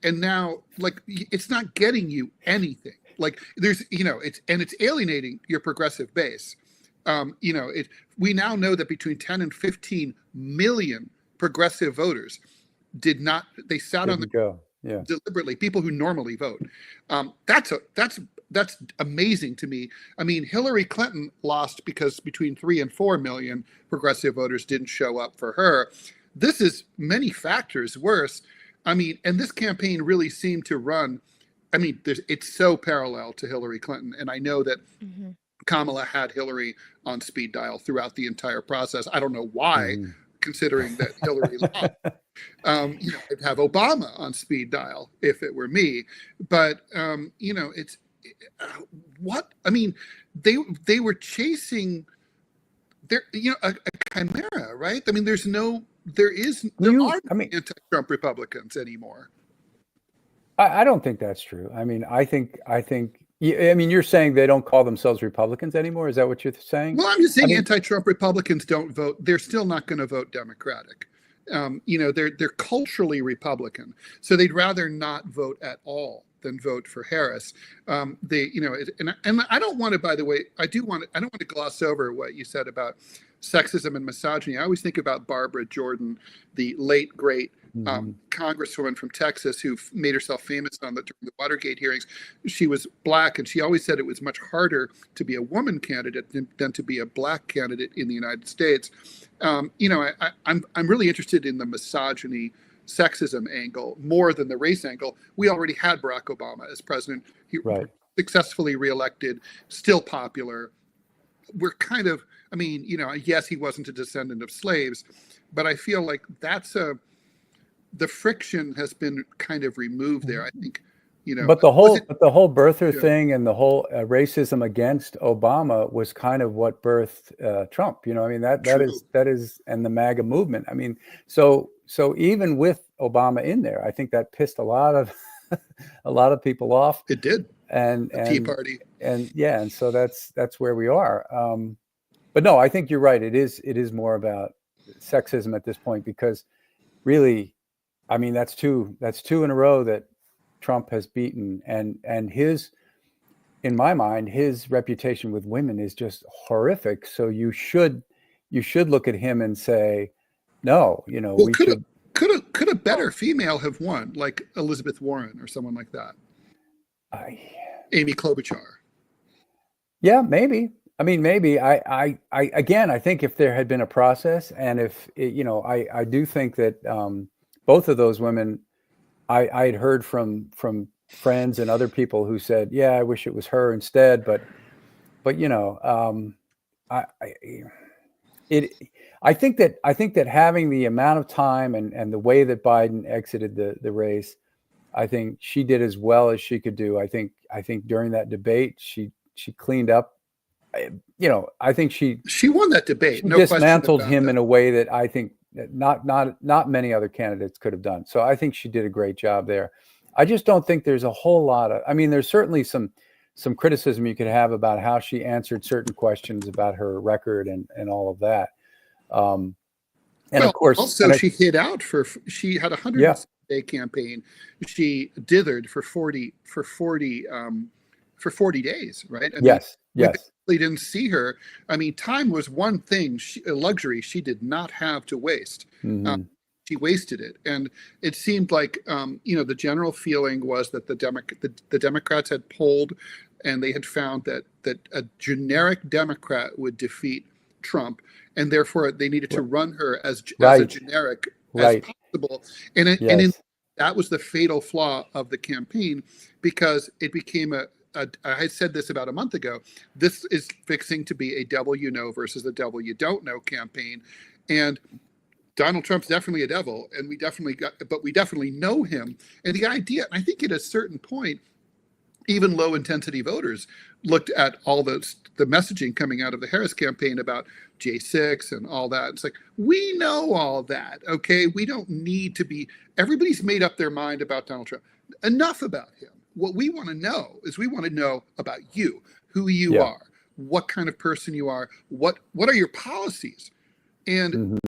now, like, it's not getting you anything. Like, there's, it's alienating your progressive base. We now know that between 10 and 15 million progressive voters they sat on the go. Yeah. Deliberately, people who normally vote. That's amazing to me. I mean, Hillary Clinton lost because between 3 and 4 million progressive voters didn't show up for her. This is many factors worse. I mean, and this campaign really seemed to run, I mean, it's so parallel to Hillary Clinton. And I know that Kamala had Hillary on speed dial throughout the entire process. I don't know why, considering that Hillary lost. I'd have Obama on speed dial if it were me. But, it's what, I mean, they were chasing a chimera, right? I mean, there aren't anti-Trump Republicans anymore. I don't think that's true. I mean, I think you're saying they don't call themselves Republicans anymore. Is that what you're saying? Well, I'm just saying anti-Trump Republicans don't vote. They're still not going to vote Democratic. They're culturally Republican, so they'd rather not vote at all than vote for Harris. And I don't want to, by the way, I don't want to gloss over what you said about sexism and misogyny. I always think about Barbara Jordan, the late great congresswoman from Texas who made herself famous during the Watergate hearings. She was Black, and she always said it was much harder to be a woman candidate than to be a Black candidate in the United States. I'm really interested in the misogyny sexism angle more than the race angle. We already had Barack Obama as president. He successfully reelected, still popular. We're kind of, I mean, you know, yes, he wasn't a descendant of slaves, but I feel like the friction has been kind of removed there. I think, you know, but the whole birther thing and the whole racism against Obama was kind of what birthed Trump. You know, I mean, that is, and the MAGA movement. I mean, so even with Obama in there, I think that pissed a lot of people off. It did. And the Tea Party. And so that's where we are. But no, I think you're right. It is more about sexism at this point, because really, I mean, that's two in a row that Trump has beaten, and his, in my mind, his reputation with women is just horrific. So you should look at him and say, no, you know, well, could a better female have won, like Elizabeth Warren or someone like that? Amy Klobuchar. Yeah, maybe. I mean, maybe. I again, I think if there had been a process, and if you know, I do think that both of those women, I had heard from friends and other people who said, yeah, I wish it was her instead. But you know, I think that having the amount of time and the way that Biden exited the race, I think she did as well as she could do. I think during that debate, she cleaned up. You know, I think she won that debate. She dismantled him in a way that I think not many other candidates could have done. So I think she did a great job there. I just don't think there's a whole lot of, I mean, there's certainly some criticism you could have about how she answered certain questions about her record and all of that. And well, of course, also she hid out she had a 100-day campaign. She dithered for 40 days, right? I mean, yes. We didn't see her. I mean, time was one thing, a luxury she did not have to waste. Mm-hmm. She wasted it, and it seemed like you know, the general feeling was that the Democrats had polled, and they had found that a generic Democrat would defeat Trump, and therefore they needed to run her as a generic as possible. And that was the fatal flaw of the campaign, because it became I said this about a month ago, this is fixing to be a devil you know versus a devil you don't know campaign. And Donald Trump's definitely a devil, and we definitely know him. And the idea, I think at a certain point, even low intensity voters looked at all the messaging coming out of the Harris campaign about J6 and all that. It's like, we know all that, okay? We don't need to be, everybody's made up their mind about Donald Trump. Enough about him. What we want to know is we want to know about you, who you are, what kind of person you are, what are your policies? And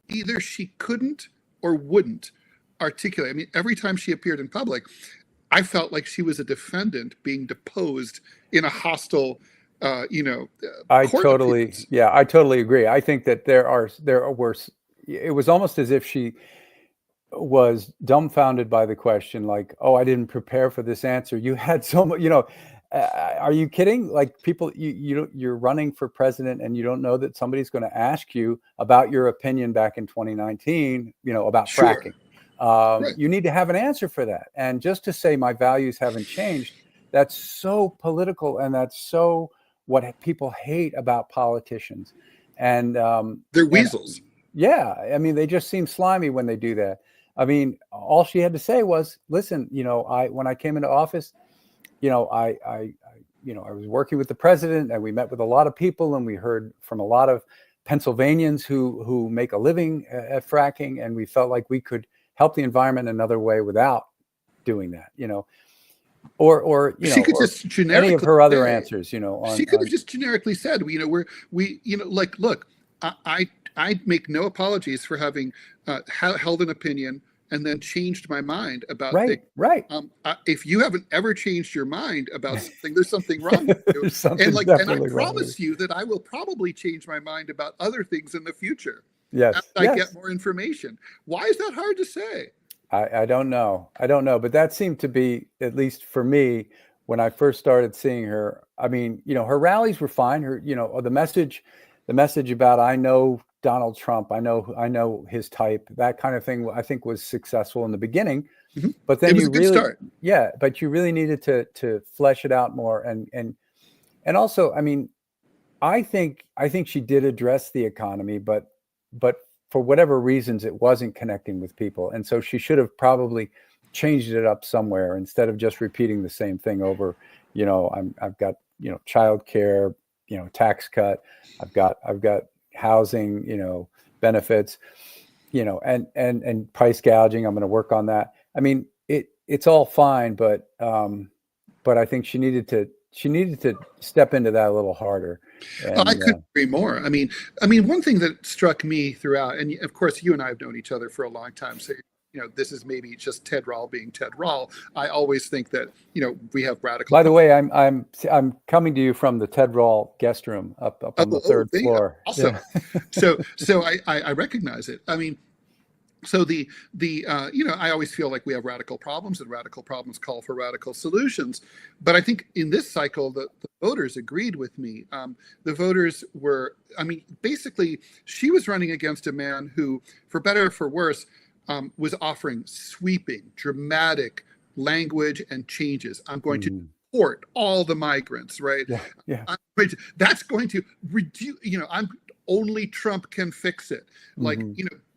either she couldn't or wouldn't articulate. I mean, every time she appeared in public, I felt like she was a defendant being deposed in a hostile, I totally agree. I think that there were, it was almost as if she was dumbfounded by the question, like, oh, I didn't prepare for this answer. You had so much, you know, are you kidding? Like, people, you're running for president and you don't know that somebody's going to ask you about your opinion back in 2019, you know, about fracking. You need to have an answer for that. And just to say my values haven't changed, that's so political, and that's so what people hate about politicians. And they're weasels. I mean, they just seem slimy when they do that. I mean, all she had to say was, listen, you know, when I came into office, you know, I was working with the president, and we met with a lot of people, and we heard from a lot of Pennsylvanians who make a living at fracking, and we felt like we could help the environment another way without doing that, you know, or you she know, could just generically any of her other answers, you know. She could have just generically said, you know, we you know, like, look, I make no apologies for having held an opinion and then changed my mind about things. If you haven't ever changed your mind about something, there's something wrong with you. And I promise you that I will probably change my mind about other things in the future. Yes. As I get more information. Why is that hard to say? I don't know. But that seemed to be, at least for me, when I first started seeing her. I mean, you know, her rallies were fine. Her, you know, the message about I know Donald Trump. I know his type. That kind of thing, I think, was successful in the beginning. Mm-hmm. But then it was a good start. Yeah, but you really needed to flesh it out more. And also, I mean, I think she did address the economy, but for whatever reasons, it wasn't connecting with people. And so she should have probably changed it up somewhere instead of just repeating the same thing over. I've got, childcare, tax cut. I've got housing, benefits, and price gouging. I'm going to work on that. I mean, it's all fine, but I think she needed to step into that a little harder. And, I couldn't agree more. I mean, one thing that struck me throughout, and of course, you and I have known each other for a long time, so this is maybe just Ted Rall being Ted Rall. I always think that we have radical. By the way, I'm coming to you from the Ted Rall guest room up on the third floor. Also, yeah. so I recognize it. I mean. So I always feel like we have radical problems, and radical problems call for radical solutions. But I think in this cycle, the voters agreed with me. The voters were, basically, she was running against a man who, for better or for worse, was offering sweeping, dramatic language and changes. I'm going to deport all the migrants, right? Yeah. That's going to reduce, only Trump can fix it. Like,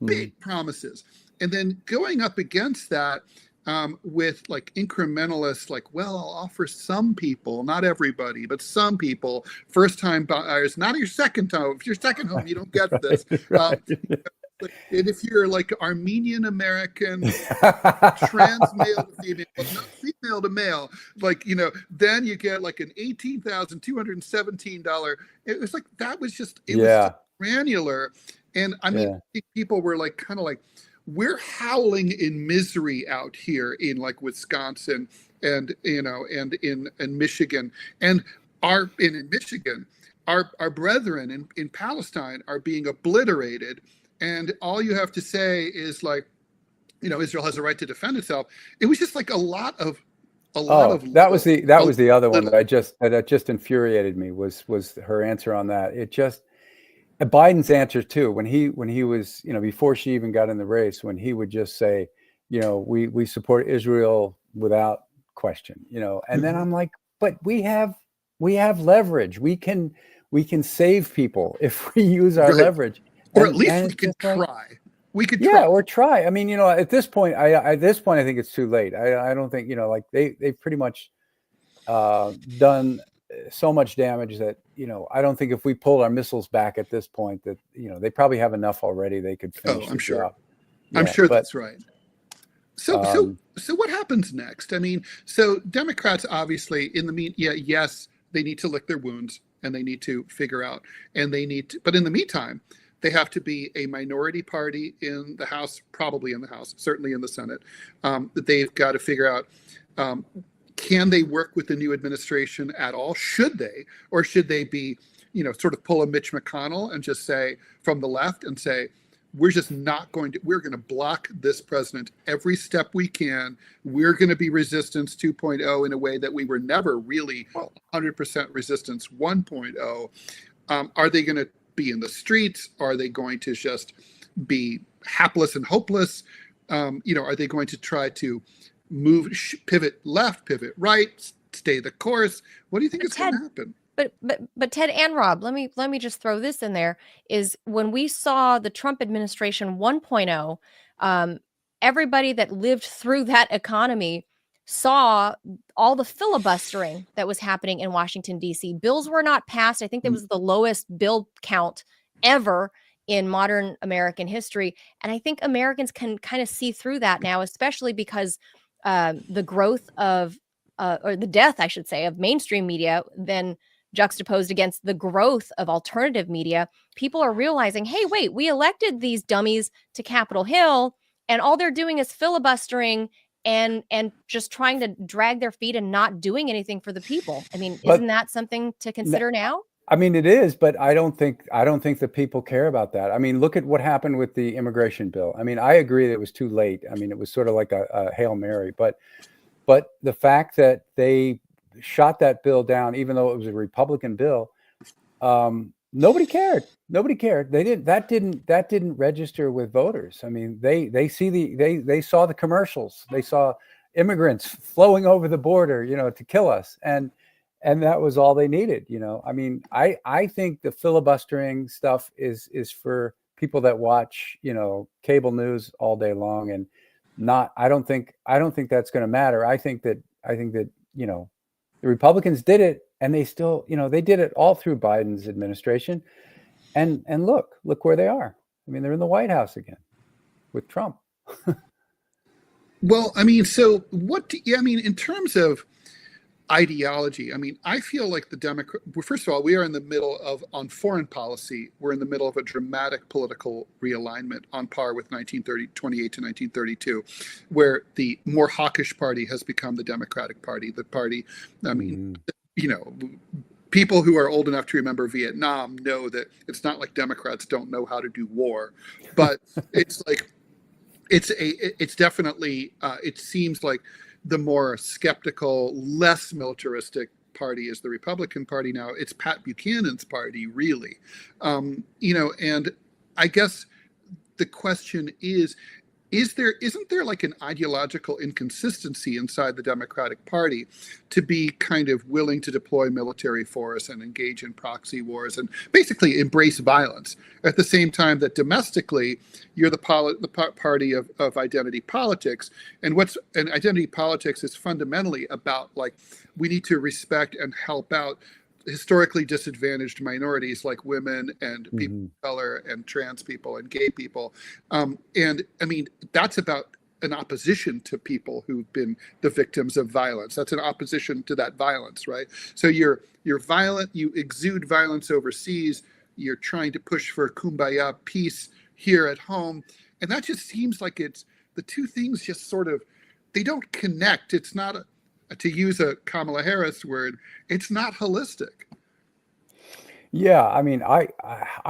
big promises. And then going up against that with like incrementalists, like, well, I'll offer some people, not everybody, but some people, first-time buyers, not your second home. If you're second home, you don't get this. And if you're like Armenian American, trans male to female, but not female to male, then you get like an $18,217. It was like, that was just, it was so granular. And I think people were like, kind of like, we're howling in misery out here in like Wisconsin and, and in Michigan. And in Michigan, our brethren in Palestine are being obliterated. And all you have to say is like, Israel has a right to defend itself. It was just like a lot of. That was the other one that just infuriated me was her answer on that. It just, Biden's answer too, when he was, before she even got in the race, when he would just say, we support Israel without question, and then I'm like, but we have leverage. We can save people if we use our leverage. Or at least we could try. We could try. Yeah, or try. I mean, at this point, I think it's too late. I don't think, they've pretty much done so much damage that, I don't think if we pulled our missiles back at this point that, they probably have enough already. They could finish I'm sure. job. I'm sure that's right. So what happens next? I mean, so Democrats obviously yes, they need to lick their wounds and they need to figure out, but in the meantime, they have to be a minority party in the House, probably in the House, certainly in the Senate. That they've got to figure out, can they work with the new administration at all? Should they? Or should they be, sort of pull a Mitch McConnell and just say, from the left, and say, we're going to block this president every step we can. We're going to be resistance 2.0 in a way that we were never really 100% resistance 1.0. Are they going to be in the streets? Are they going to just be hapless and hopeless? Are they going to try to pivot left, pivot right, stay the course? What do you think is going to happen? But Ted and Rob, let me just throw this in there, is when we saw the Trump administration 1.0, everybody that lived through that economy saw all the filibustering that was happening in Washington, D.C. Bills were not passed. I think that was the lowest bill count ever in modern American history. And I think Americans can kind of see through that now, especially because the growth of, or the death, I should say, of mainstream media, then juxtaposed against the growth of alternative media. People are realizing, hey, wait, we elected these dummies to Capitol Hill, and all they're doing is filibustering and just trying to drag their feet and not doing anything for the people. I mean, isn't that something to consider now? I mean, it is, but I don't think that people care about that. I mean, look at what happened with the immigration bill. I mean, I agree that it was too late. I mean, it was sort of like a Hail Mary, but the fact that they shot that bill down, even though it was a Republican bill, Nobody cared. Nobody cared. That didn't register with voters. I mean, they saw the commercials. They saw immigrants flowing over the border, to kill us. And that was all they needed, I mean, I think the filibustering stuff is for people that watch, cable news all day long, and I don't think that's going to matter. I think that the Republicans did it, and they still, they did it all through Biden's administration. And look where they are. I mean, they're in the White House again with Trump. Well, I mean, so in terms of ideology, I mean, I feel like the Democrat, well, first of all, we are in the middle of, on foreign policy, we're in the middle of a dramatic political realignment on par with 1928 to 1932, where the more hawkish party has become the Democratic Party. The party, I mean, people who are old enough to remember Vietnam know that it's not like Democrats don't know how to do war, but it's like, it's definitely, it seems like the more skeptical, less militaristic party is the Republican Party now. It's Pat Buchanan's party, really. And I guess the question isn't there like an ideological inconsistency inside the Democratic Party to be kind of willing to deploy military force and engage in proxy wars and basically embrace violence at the same time that domestically you're the party of identity politics, and identity politics is fundamentally about, like, we need to respect and help out historically disadvantaged minorities like women and people of color and trans people and gay people. And I mean, that's about an opposition to people who've been the victims of violence. That's an opposition to that violence, right? So you're violent, you exude violence overseas, you're trying to push for kumbaya peace here at home. And that just seems like it's, the two things just sort of, they don't connect. It's not to use a Kamala Harris word, it's not holistic. Yeah, I mean, I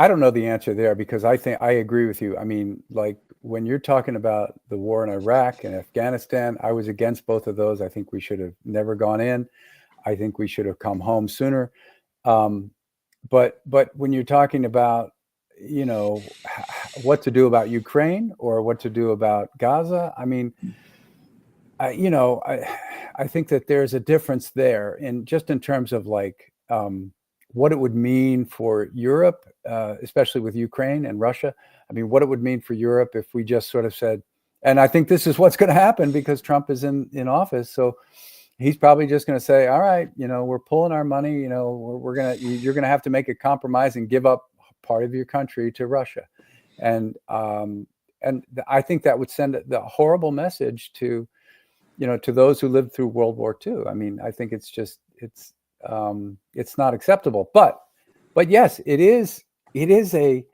don't know the answer there, because I think I agree with you. I mean, like, when you're talking about the war in Iraq and Afghanistan, I was against both of those. I think we should have never gone in. I think we should have come home sooner. But when you're talking about, what to do about Ukraine or what to do about Gaza, I mean, I think that there's a difference there, in terms of, like, what it would mean for Europe, especially with Ukraine and Russia. I mean, what it would mean for Europe if we just sort of said, and I think this is what's going to happen because Trump is in office. So he's probably just going to say, all right, we're pulling our money, you're going to have to make a compromise and give up part of your country to Russia. And I think that would send the horrible message to those who lived through World War II. I mean, I think it's not acceptable. But yes, it is a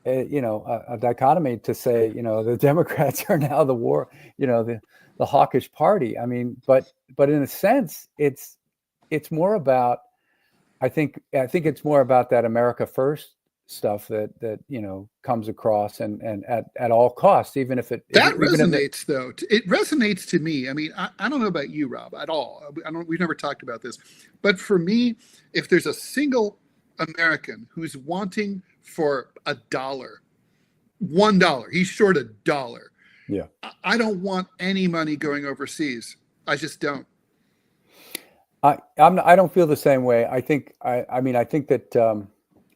dichotomy to say, the Democrats are now the war, the hawkish party. I mean, but in a sense, it's more about, I think it's more about that America First stuff that comes across and at all costs, even if it resonates, though. It resonates to me. I mean, I don't know about you, Rob, at all. We've never talked about this, but for me, if there's a single American who's wanting for $1, he's short $1. Yeah, I don't want any money going overseas. I just don't. I don't feel the same way. I think that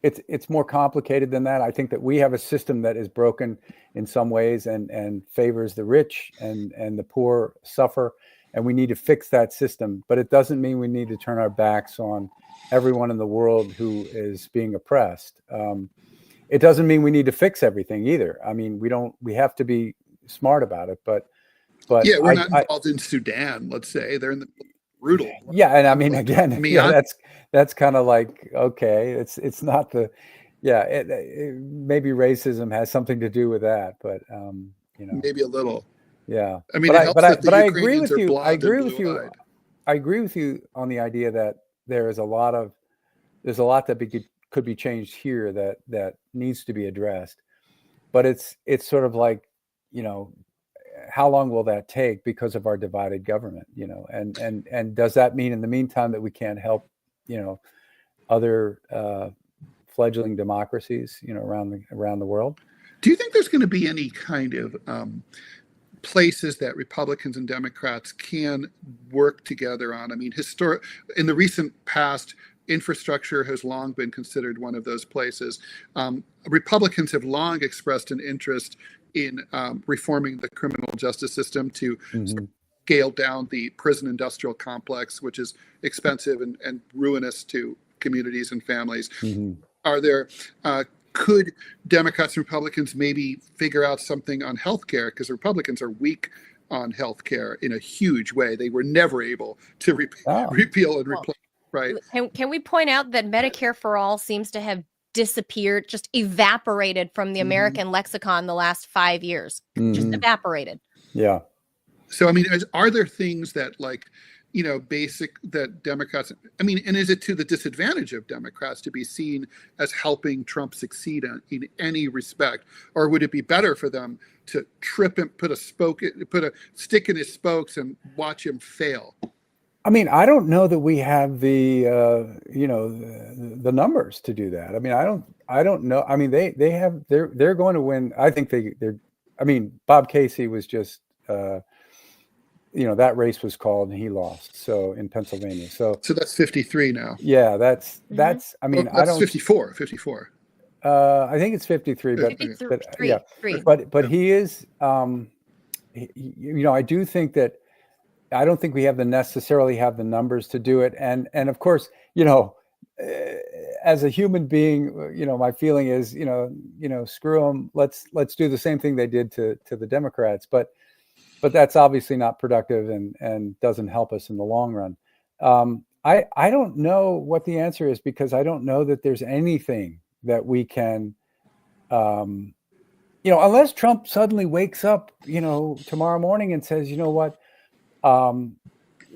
it's more complicated than that. I think that we have a system that is broken in some ways and favors the rich and the poor suffer, and we need to fix that system. But it doesn't mean we need to turn our backs on everyone in the world who is being oppressed. It doesn't mean we need to fix everything either. I mean, we have to be smart about it. But yeah, we're not involved in Sudan, let's say. They're in the brutal. Yeah, and I mean, again, that's kind of like, okay, it's not the, maybe racism has something to do with that, but maybe a little. Yeah, I mean, but I agree with you. I agree with you on the idea that there's a lot that could be changed here that needs to be addressed, but it's sort of like, how long will that take because of our divided government, and does that mean in the meantime that we can't help, other fledgling democracies, around the world. Do you think there's going to be any kind of places that Republicans and Democrats can work together on? I mean, in the recent past, infrastructure has long been considered one of those places. Republicans have long expressed an interest in reforming the criminal justice system to scale down the prison industrial complex, which is expensive and ruinous to communities and families. Are there could Democrats and Republicans maybe figure out something on healthcare? Because Republicans are weak on healthcare in a huge way. They were never able to repeal and replace. Right. Can we point out that Medicare for All seems to have disappeared, just evaporated from the American lexicon the last 5 years, just evaporated. Yeah. So, I mean, are there things that that Democrats, and is it to the disadvantage of Democrats to be seen as helping Trump succeed in any respect? Or would it be better for them to trip him, put a stick in his spokes and watch him fail? I mean, I don't know that we have the the numbers to do that. I mean, I don't know. I mean, they're going to win. I think they're. I mean, Bob Casey was just that race was called and he lost. So in Pennsylvania. So that's 53 now. Yeah, that's. I mean, that's I don't 54. I think it's 53, but 53, yeah, but he is. I do think that. I don't think we necessarily have the numbers to do it. And of course, as a human being, my feeling is, screw them. Let's do the same thing they did to the Democrats. But that's obviously not productive and doesn't help us in the long run. I don't know what the answer is, because I don't know that there's anything that we can, unless Trump suddenly wakes up, tomorrow morning and says, you know what, I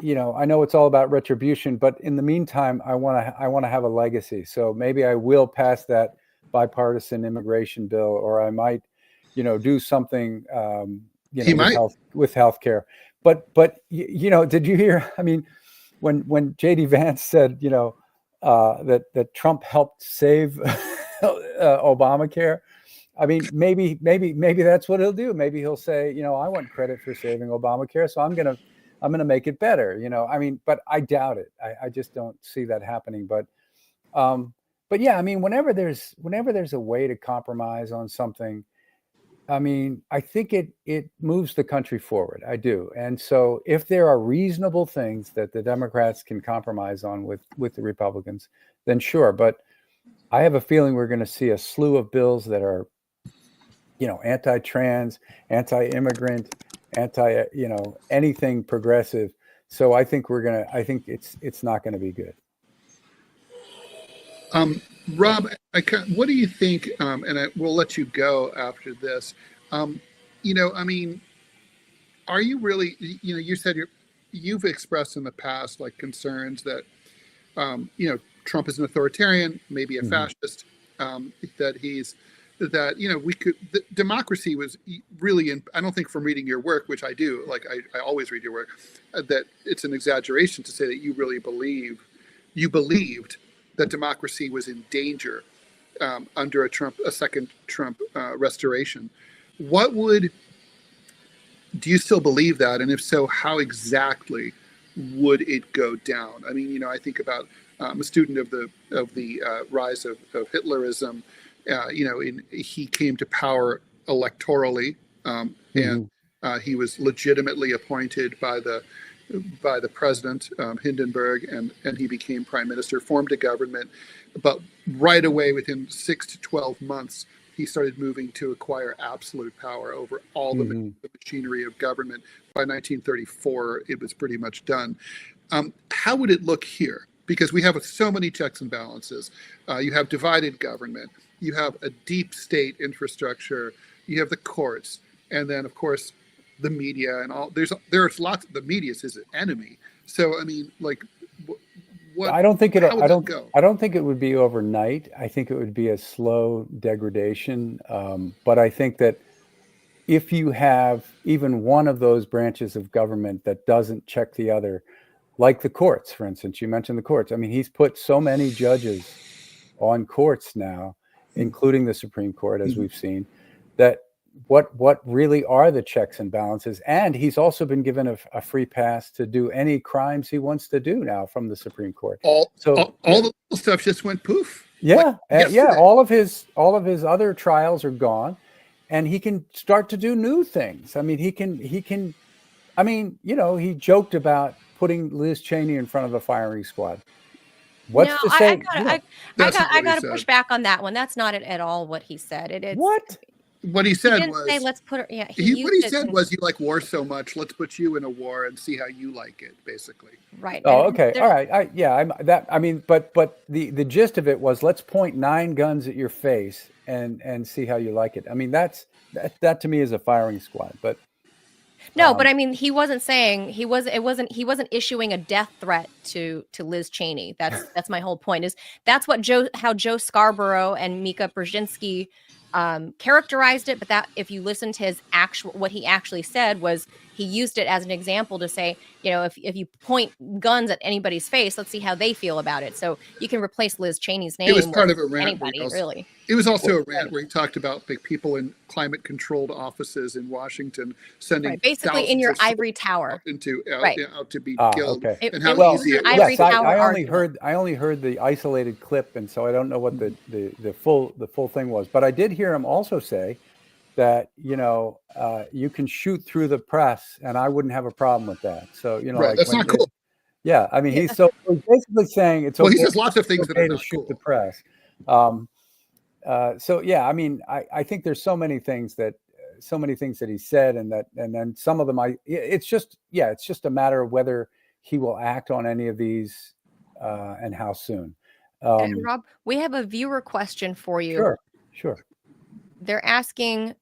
know it's all about retribution, but in the meantime, I want to have a legacy. So maybe I will pass that bipartisan immigration bill, or I might, do something, with healthcare. But did you hear? I mean, when J.D. Vance said, that Trump helped save Obamacare. I mean, maybe that's what he'll do. Maybe he'll say, I want credit for saving Obamacare, so I'm gonna make it better. I mean, but I doubt it. I just don't see that happening. But yeah, I mean, whenever there's a way to compromise on something, I mean, I think it moves the country forward. I do. And so if there are reasonable things that the Democrats can compromise on with the Republicans, then sure. But I have a feeling we're going to see a slew of bills that are, anti-trans, anti-immigrant, anything progressive. So I think it's not going to be good. Rob, what do you think? And we'll let you go after this. I mean, are you really? You said you've expressed in the past concerns that, Trump is an authoritarian, maybe a fascist. Democracy was really I don't think from reading your work, which I do, I always read your work, that it's an exaggeration to say that you really believed that democracy was in danger under a second Trump restoration. Do you still believe that? And if so, how exactly would it go down? I mean, I think about I'm a student of the rise of Hitlerism. He came to power electorally, and he was legitimately appointed by the president, Hindenburg, and he became prime minister, formed a government. But right away, within 6 to 12 months, he started moving to acquire absolute power over all the machinery of government. By 1934, it was pretty much done. How would it look here? Because we have so many checks and balances. You have divided government. You have a deep state infrastructure. You have the courts, and then of course the media and all. There's lots. The media is his enemy. So I mean, what? I don't think it. I don't think it would be overnight. I think it would be a slow degradation. But I think that if you have even one of those branches of government that doesn't check the other, like the courts, for instance, you mentioned the courts. I mean, he's put so many judges on courts now, including the Supreme Court, as we've seen, that what really are the checks and balances. And he's also been given a free pass to do any crimes he wants to do now from the Supreme Court. All the little stuff just went poof. Yeah, yeah. All of his other trials are gone, and he can start to do new things. I mean, he can. I mean, he joked about putting Liz Cheney in front of a firing squad. What's to say? I got to push back on that one. That's not at all what he said. It's what he said was, say, let's put her. Yeah, what he said was, you like war so much, let's put you in a war and see how you like it, basically. Right. Oh, okay. All right. But the gist of it was, let's point 9 guns at your face and see how you like it. I mean, that to me is a firing squad. But no, but I mean, he wasn't saying he wasn't issuing a death threat to Liz Cheney. That's my whole point. Is that's what how Joe Scarborough and Mika Brzezinski characterized it, but that if you listen to what he actually said was, he used it as an example to say, if you point guns at anybody's face, let's see how they feel about it. So you can replace Liz Cheney's name. It was part of a rant. Anybody, really. It was also a rant where he talked about people in climate-controlled offices in Washington sending basically in your ivory tower out to be killed. Okay. And how easy it was. I only heard the isolated clip, and so I don't know what the full thing was. But I did hear him also say that you can shoot through the press, and I wouldn't have a problem with that. So that's not cool. Yeah, I mean, he's basically saying it's okay. Well, he says lots of things that are not shoot cool. The press. So yeah, I mean, I think there's so many things that he said, and then some of them it's just a matter of whether he will act on any of these and how soon. And Rob, we have a viewer question for you. Sure. They're asking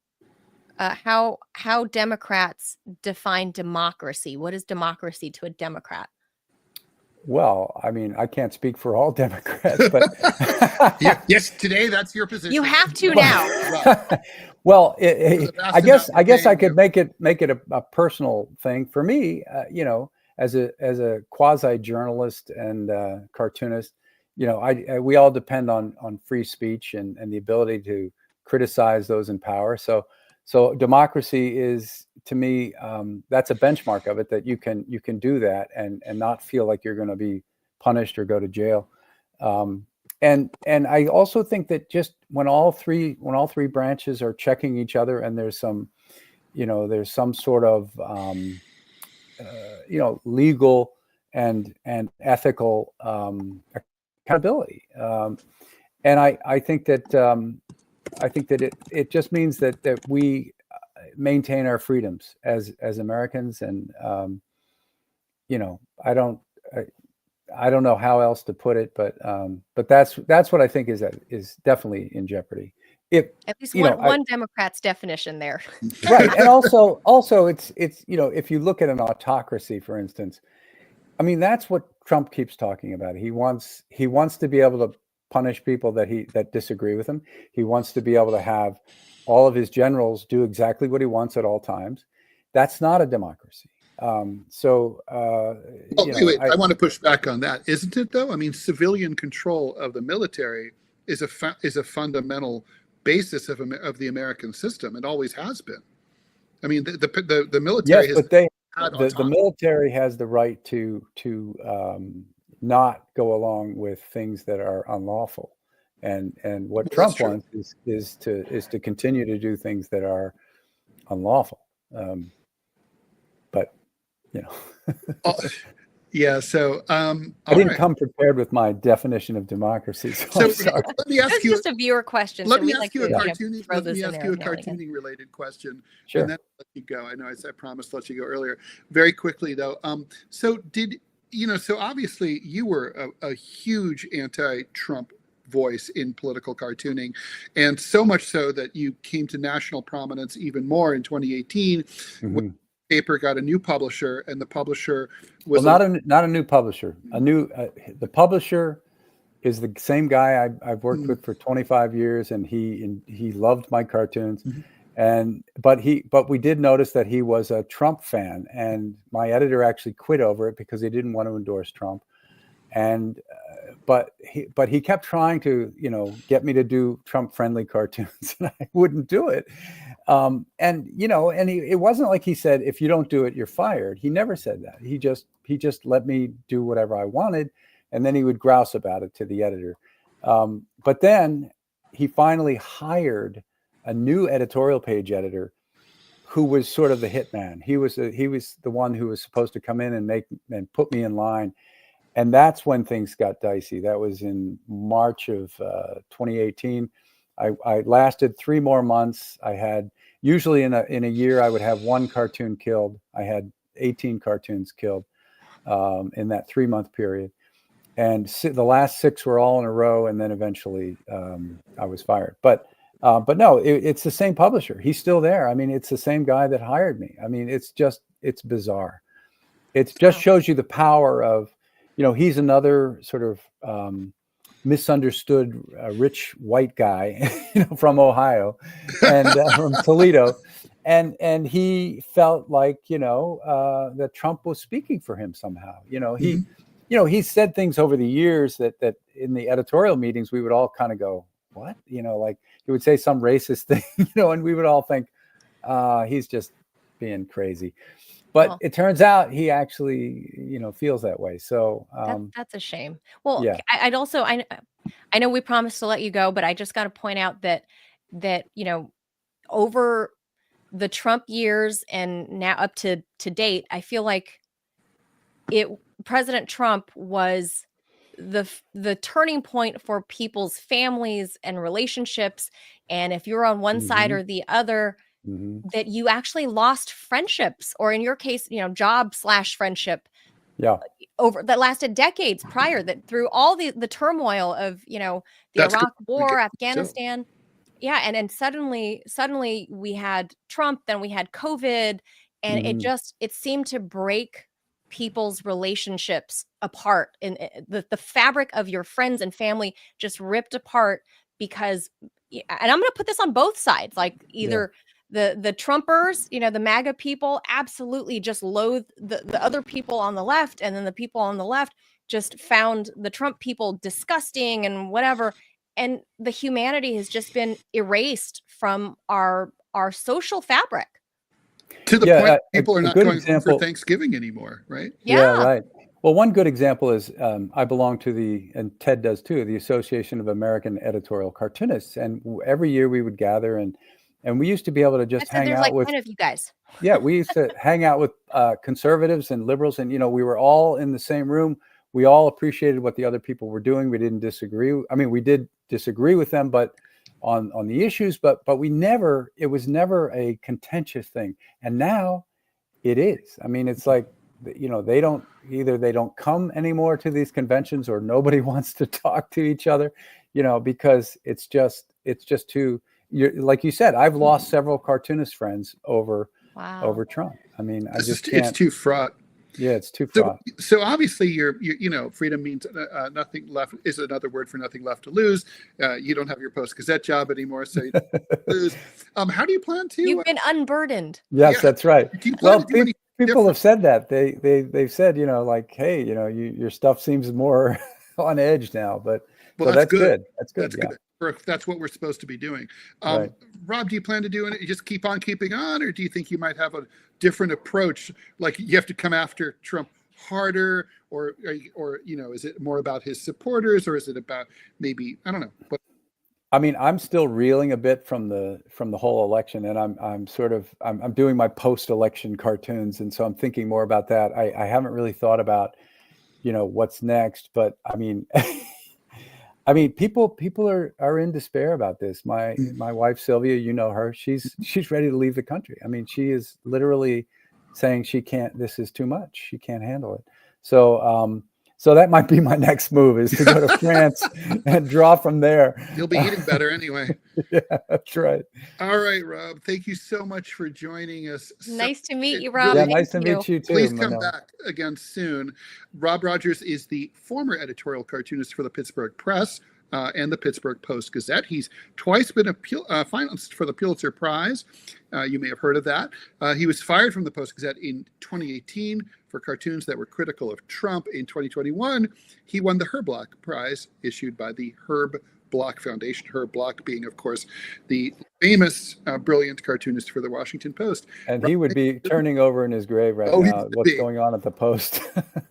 how Democrats define democracy. What is democracy to a Democrat? Well, I mean, I can't speak for all Democrats, but yes, today that's your position. You have to now. Well, I guess I could make it a personal thing for me. As a quasi journalist and cartoonist, we all depend on free speech and the ability to criticize those in power. So democracy is, to me, that's a benchmark of it, that you can do that and not feel like you're going to be punished or go to jail. And I also think that just when all three branches are checking each other, and there's some sort of legal and ethical accountability, and I think that it just means that we maintain our freedoms as Americans, and I don't know how else to put it, but that's what I think is definitely in jeopardy. At least one Democrat's definition there. Right. And also it's if you look at an autocracy, for instance, I mean, that's what Trump keeps talking about. He wants to be able to punish people that disagree with him. He wants to be able to have all of his generals do exactly what he wants at all times. That's not a democracy. Wait, I want to push back on that. Isn't it, though? I mean, civilian control of the military is a fundamental basis of the American system. It always has been. I mean, the military. Yes, but the military has the right to not go along with things that are unlawful, and what Trump wants is to continue to do things that are unlawful. But yeah. So I didn't come prepared with my definition of democracy. So let me ask you just a viewer question. Let me ask you a cartooning related question, sure. And then I'll let you go. I know I promised to let you go earlier. Very quickly though. So obviously you were a huge anti-Trump voice in political cartooning, and so much so that you came to national prominence even more in 2018 when the paper got a new publisher, and the publisher was not a new publisher. The publisher is the same guy I've worked with for 25 years, and he loved my cartoons. But we did notice that he was a Trump fan, and my editor actually quit over it because he didn't want to endorse Trump. And but he kept trying to, get me to do Trump friendly cartoons, and I wouldn't do it. And it wasn't like he said, if you don't do it, you're fired. He never said that. He just let me do whatever I wanted, and then he would grouse about it to the editor. But then he finally hired a new editorial page editor who was sort of the hitman. He was the one who was supposed to come in and put me in line. And that's when things got dicey. That was in March of 2018. I lasted 3 more months. I had, usually in a year, I would have 1 cartoon killed. I had 18 cartoons killed in that 3-month period. And the last 6 were all in a row. And then eventually I was fired. But no, it's the same publisher. He's still there. I mean, it's the same guy that hired me. I mean, it's bizarre. It just shows you the power of, he's another sort of misunderstood rich white guy, from Ohio and from Toledo. And he felt like, that Trump was speaking for him somehow. He said things over the years that in the editorial meetings, we would all kind of go, what? Like he would say some racist thing, and we would all think, he's just being crazy. But it turns out he actually, feels that way. So that's a shame. Well, yeah. I'd also, I know we promised to let you go, but I just got to point out that over the Trump years and now up to date, I feel like President Trump was the turning point for people's families and relationships. And if you're on one side or the other, that you actually lost friendships, or in your case, job/friendship, over that lasted decades prior, that through all the turmoil of, the Iraq War, Afghanistan. Yeah. And suddenly we had Trump, then we had COVID, and it seemed to break people's relationships apart, and the fabric of your friends and family just ripped apart because, and I'm going to put this on both sides, like either the Trumpers, the MAGA people absolutely just loathe the other people on the left, and then the people on the left just found the Trump people disgusting and whatever, and the humanity has just been erased from our social fabric. To the point people are not going home for Thanksgiving anymore, right? Yeah, right. Well, one good example is I belong to and Ted does too, the Association of American Editorial Cartoonists. And every year we would gather and we used to be able to just hang out with 10 of you guys. Yeah, we used to hang out with conservatives and liberals, and we were all in the same room. We all appreciated what the other people were doing. We didn't disagree. I mean, we did disagree with them, but on the issues, but it was never a contentious thing. And now it is. I mean, it's like, they don't come anymore to these conventions, or nobody wants to talk to each other, because it's just too, like you said, I've lost several cartoonist friends over Trump. I mean, I just can't. It's too fraught. Yeah, it's too fraught. So obviously, you're freedom means nothing left is another word for nothing left to lose. You don't have your Post-Gazette job anymore, so you don't lose. How do you plan to? You've been unburdened. Yes, that's right. Well, people have said that. They've said, like, hey, your stuff seems more on edge now, but that's good. That's good. That's good. That's what we're supposed to be doing. Right. Rob, do you plan to do it? You just keep on keeping on, or do you think you might have a different approach? Like you have to come after Trump harder, or is it more about his supporters, or is it about maybe, I don't know. I mean, I'm still reeling a bit from the whole election, and I'm doing my post-election cartoons, and so I'm thinking more about that. I haven't really thought about, what's next, but I mean. People are in despair about this. My wife Sylvia, her, she's ready to leave the country. I mean, she is literally saying she can't. This is too much. She can't handle it. So that might be my next move, is to go to France and draw from there. You'll be eating better anyway. Yeah, that's right. All right, Rob. Thank you so much for joining us. Nice to meet you, Rob. Yeah, nice to meet you too. Please come back again soon. Rob Rogers is the former editorial cartoonist for the Pittsburgh Press. and the Pittsburgh Post-Gazette. He's twice been a finalist for the Pulitzer Prize. You may have heard of that. He was fired from the Post-Gazette in 2018 for cartoons that were critical of Trump. In 2021, he won the Herb Block Prize issued by the Herb Block Foundation. Herb Block being, of course, the famous, brilliant cartoonist for the Washington Post. And he would be turning over in his grave right now. What's going on at the Post?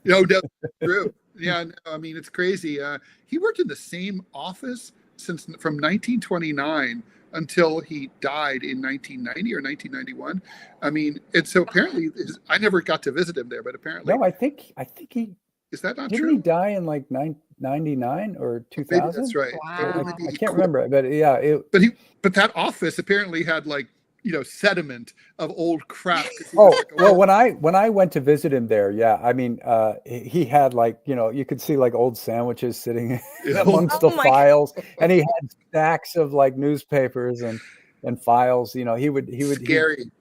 No, that's true. Yeah, no, I mean, it's crazy. He worked in the same office from 1929 until he died in 1990 or 1991. I mean, and so apparently, I never got to visit him there, but apparently, no, I think he is that not didn't true? he die in like 99 or 2000? Maybe that's right. Wow. I can't remember, but yeah, But that office apparently had like, sediment of old crap. Oh, well, when I went to visit him there, yeah, I mean, he had like, you could see like old sandwiches sitting amongst the files, and he had stacks of like newspapers and files. He would scary.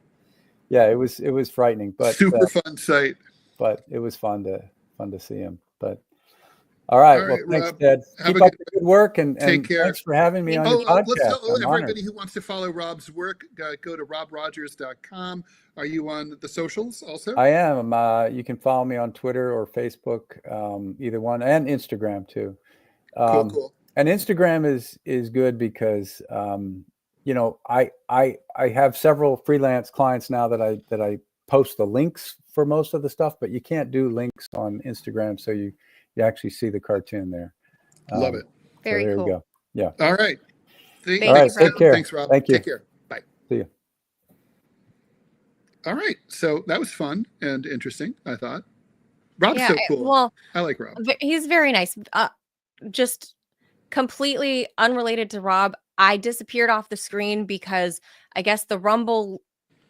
Yeah, it was frightening, but super fun sight. But it was fun to see him. But all right, well, thanks, Rob. Ted. Keep up the good work, and take care. Thanks for having me on your podcast. Let's tell everybody who wants to follow Rob's work, go to robrogers.com. Are you on the socials also? I am. You can follow me on Twitter or Facebook, either one, and Instagram too. Cool. And Instagram is good because I have several freelance clients now that I post the links for most of the stuff, but you can't do links on Instagram, so you actually see the cartoon there. Love it. Very cool. There you go. Yeah. All right. All right. Take care. Thanks, Rob. Thank you. Take care. Bye. See you. All right. So that was fun and interesting, I thought. Rob's so cool. Well, I like Rob. He's very nice. Just completely unrelated to Rob, I disappeared off the screen because I guess the Rumble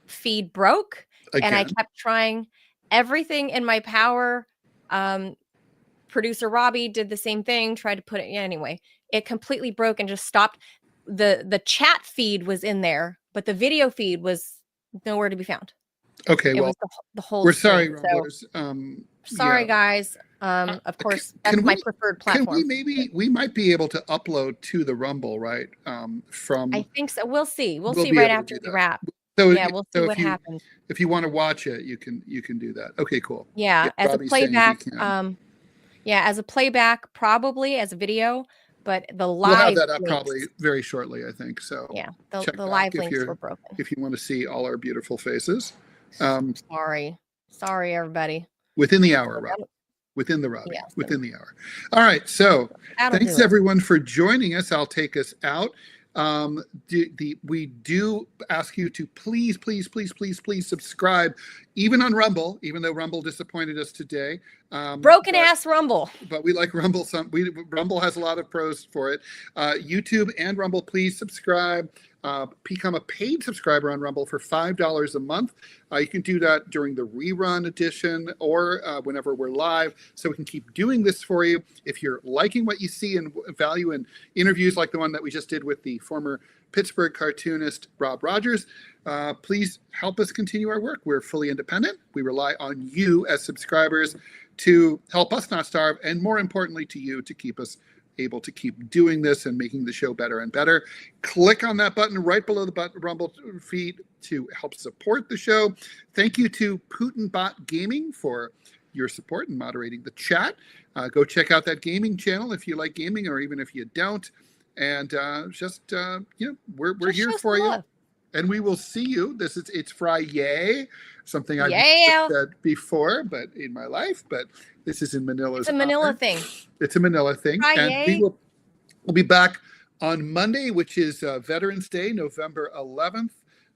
feed broke. And I kept trying everything in my power. Producer Robbie did the same thing, tried to put it anyway. It completely broke and just stopped. The chat feed was in there, but the video feed was nowhere to be found. Okay, it was the whole. We're sorry, Rumblers. Sorry, guys. Of course, that's my preferred platform. We might be able to upload to the Rumble, right? From I think so. We'll see. We'll see right after the wrap. So we'll see what happens. If you want to watch it, you can do that. Okay, cool. Yeah, as Robbie's a playback. As a playback, probably as a video, but the live. We'll have that up probably very shortly, I think. So yeah, the live links were broken. If you want to see all our beautiful faces. Sorry, everybody. Within the hour, Rob. Within the Robbie. Within the hour. All right. So thanks everyone for joining us. I'll take us out. We do ask you to please subscribe, even on Rumble, even though Rumble disappointed us today. Broken ass Rumble. But we like Rumble. Rumble has a lot of pros for it. YouTube and Rumble, please subscribe. Become a paid subscriber on Rumble for $5 a month. You can do that during the rerun edition or whenever we're live, so we can keep doing this for you. If you're liking what you see and value in interviews like the one that we just did with the former Pittsburgh cartoonist Rob Rogers, please help us continue our work. We're fully independent. We rely on you as subscribers to help us not starve, and more importantly to you to keep us able to keep doing this and making the show better and better. Click on that button right below the Rumble feed to help support the show. Thank you to Putinbot Gaming for your support and moderating the chat. Go check out that gaming channel if you like gaming, or even if you don't. And we're here for you. And we will see you. It's Friday, something I've said before, but in my life, but this is in Manila's. It's a Manila thing. It's a Manila thing. Friday. And we'll be back on Monday, which is Veterans Day, November 11th.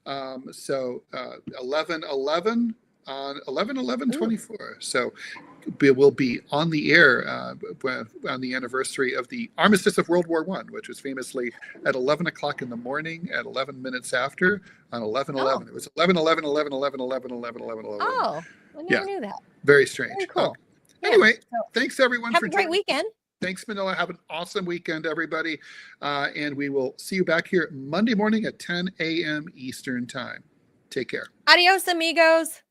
11/11 on 11/11/24. So we'll be on the air on the anniversary of the armistice of World War I, which was famously at 11 o'clock in the morning at 11 minutes after on 11/11. It was 11/11/11/11/11/11/11. Oh, I never knew that. Very strange. Very cool. Anyway, thanks everyone for joining. Have a great weekend. Thanks, Manila. Have an awesome weekend, everybody. And we will see you back here Monday morning at 10 a.m. Eastern Time. Take care. Adios, amigos.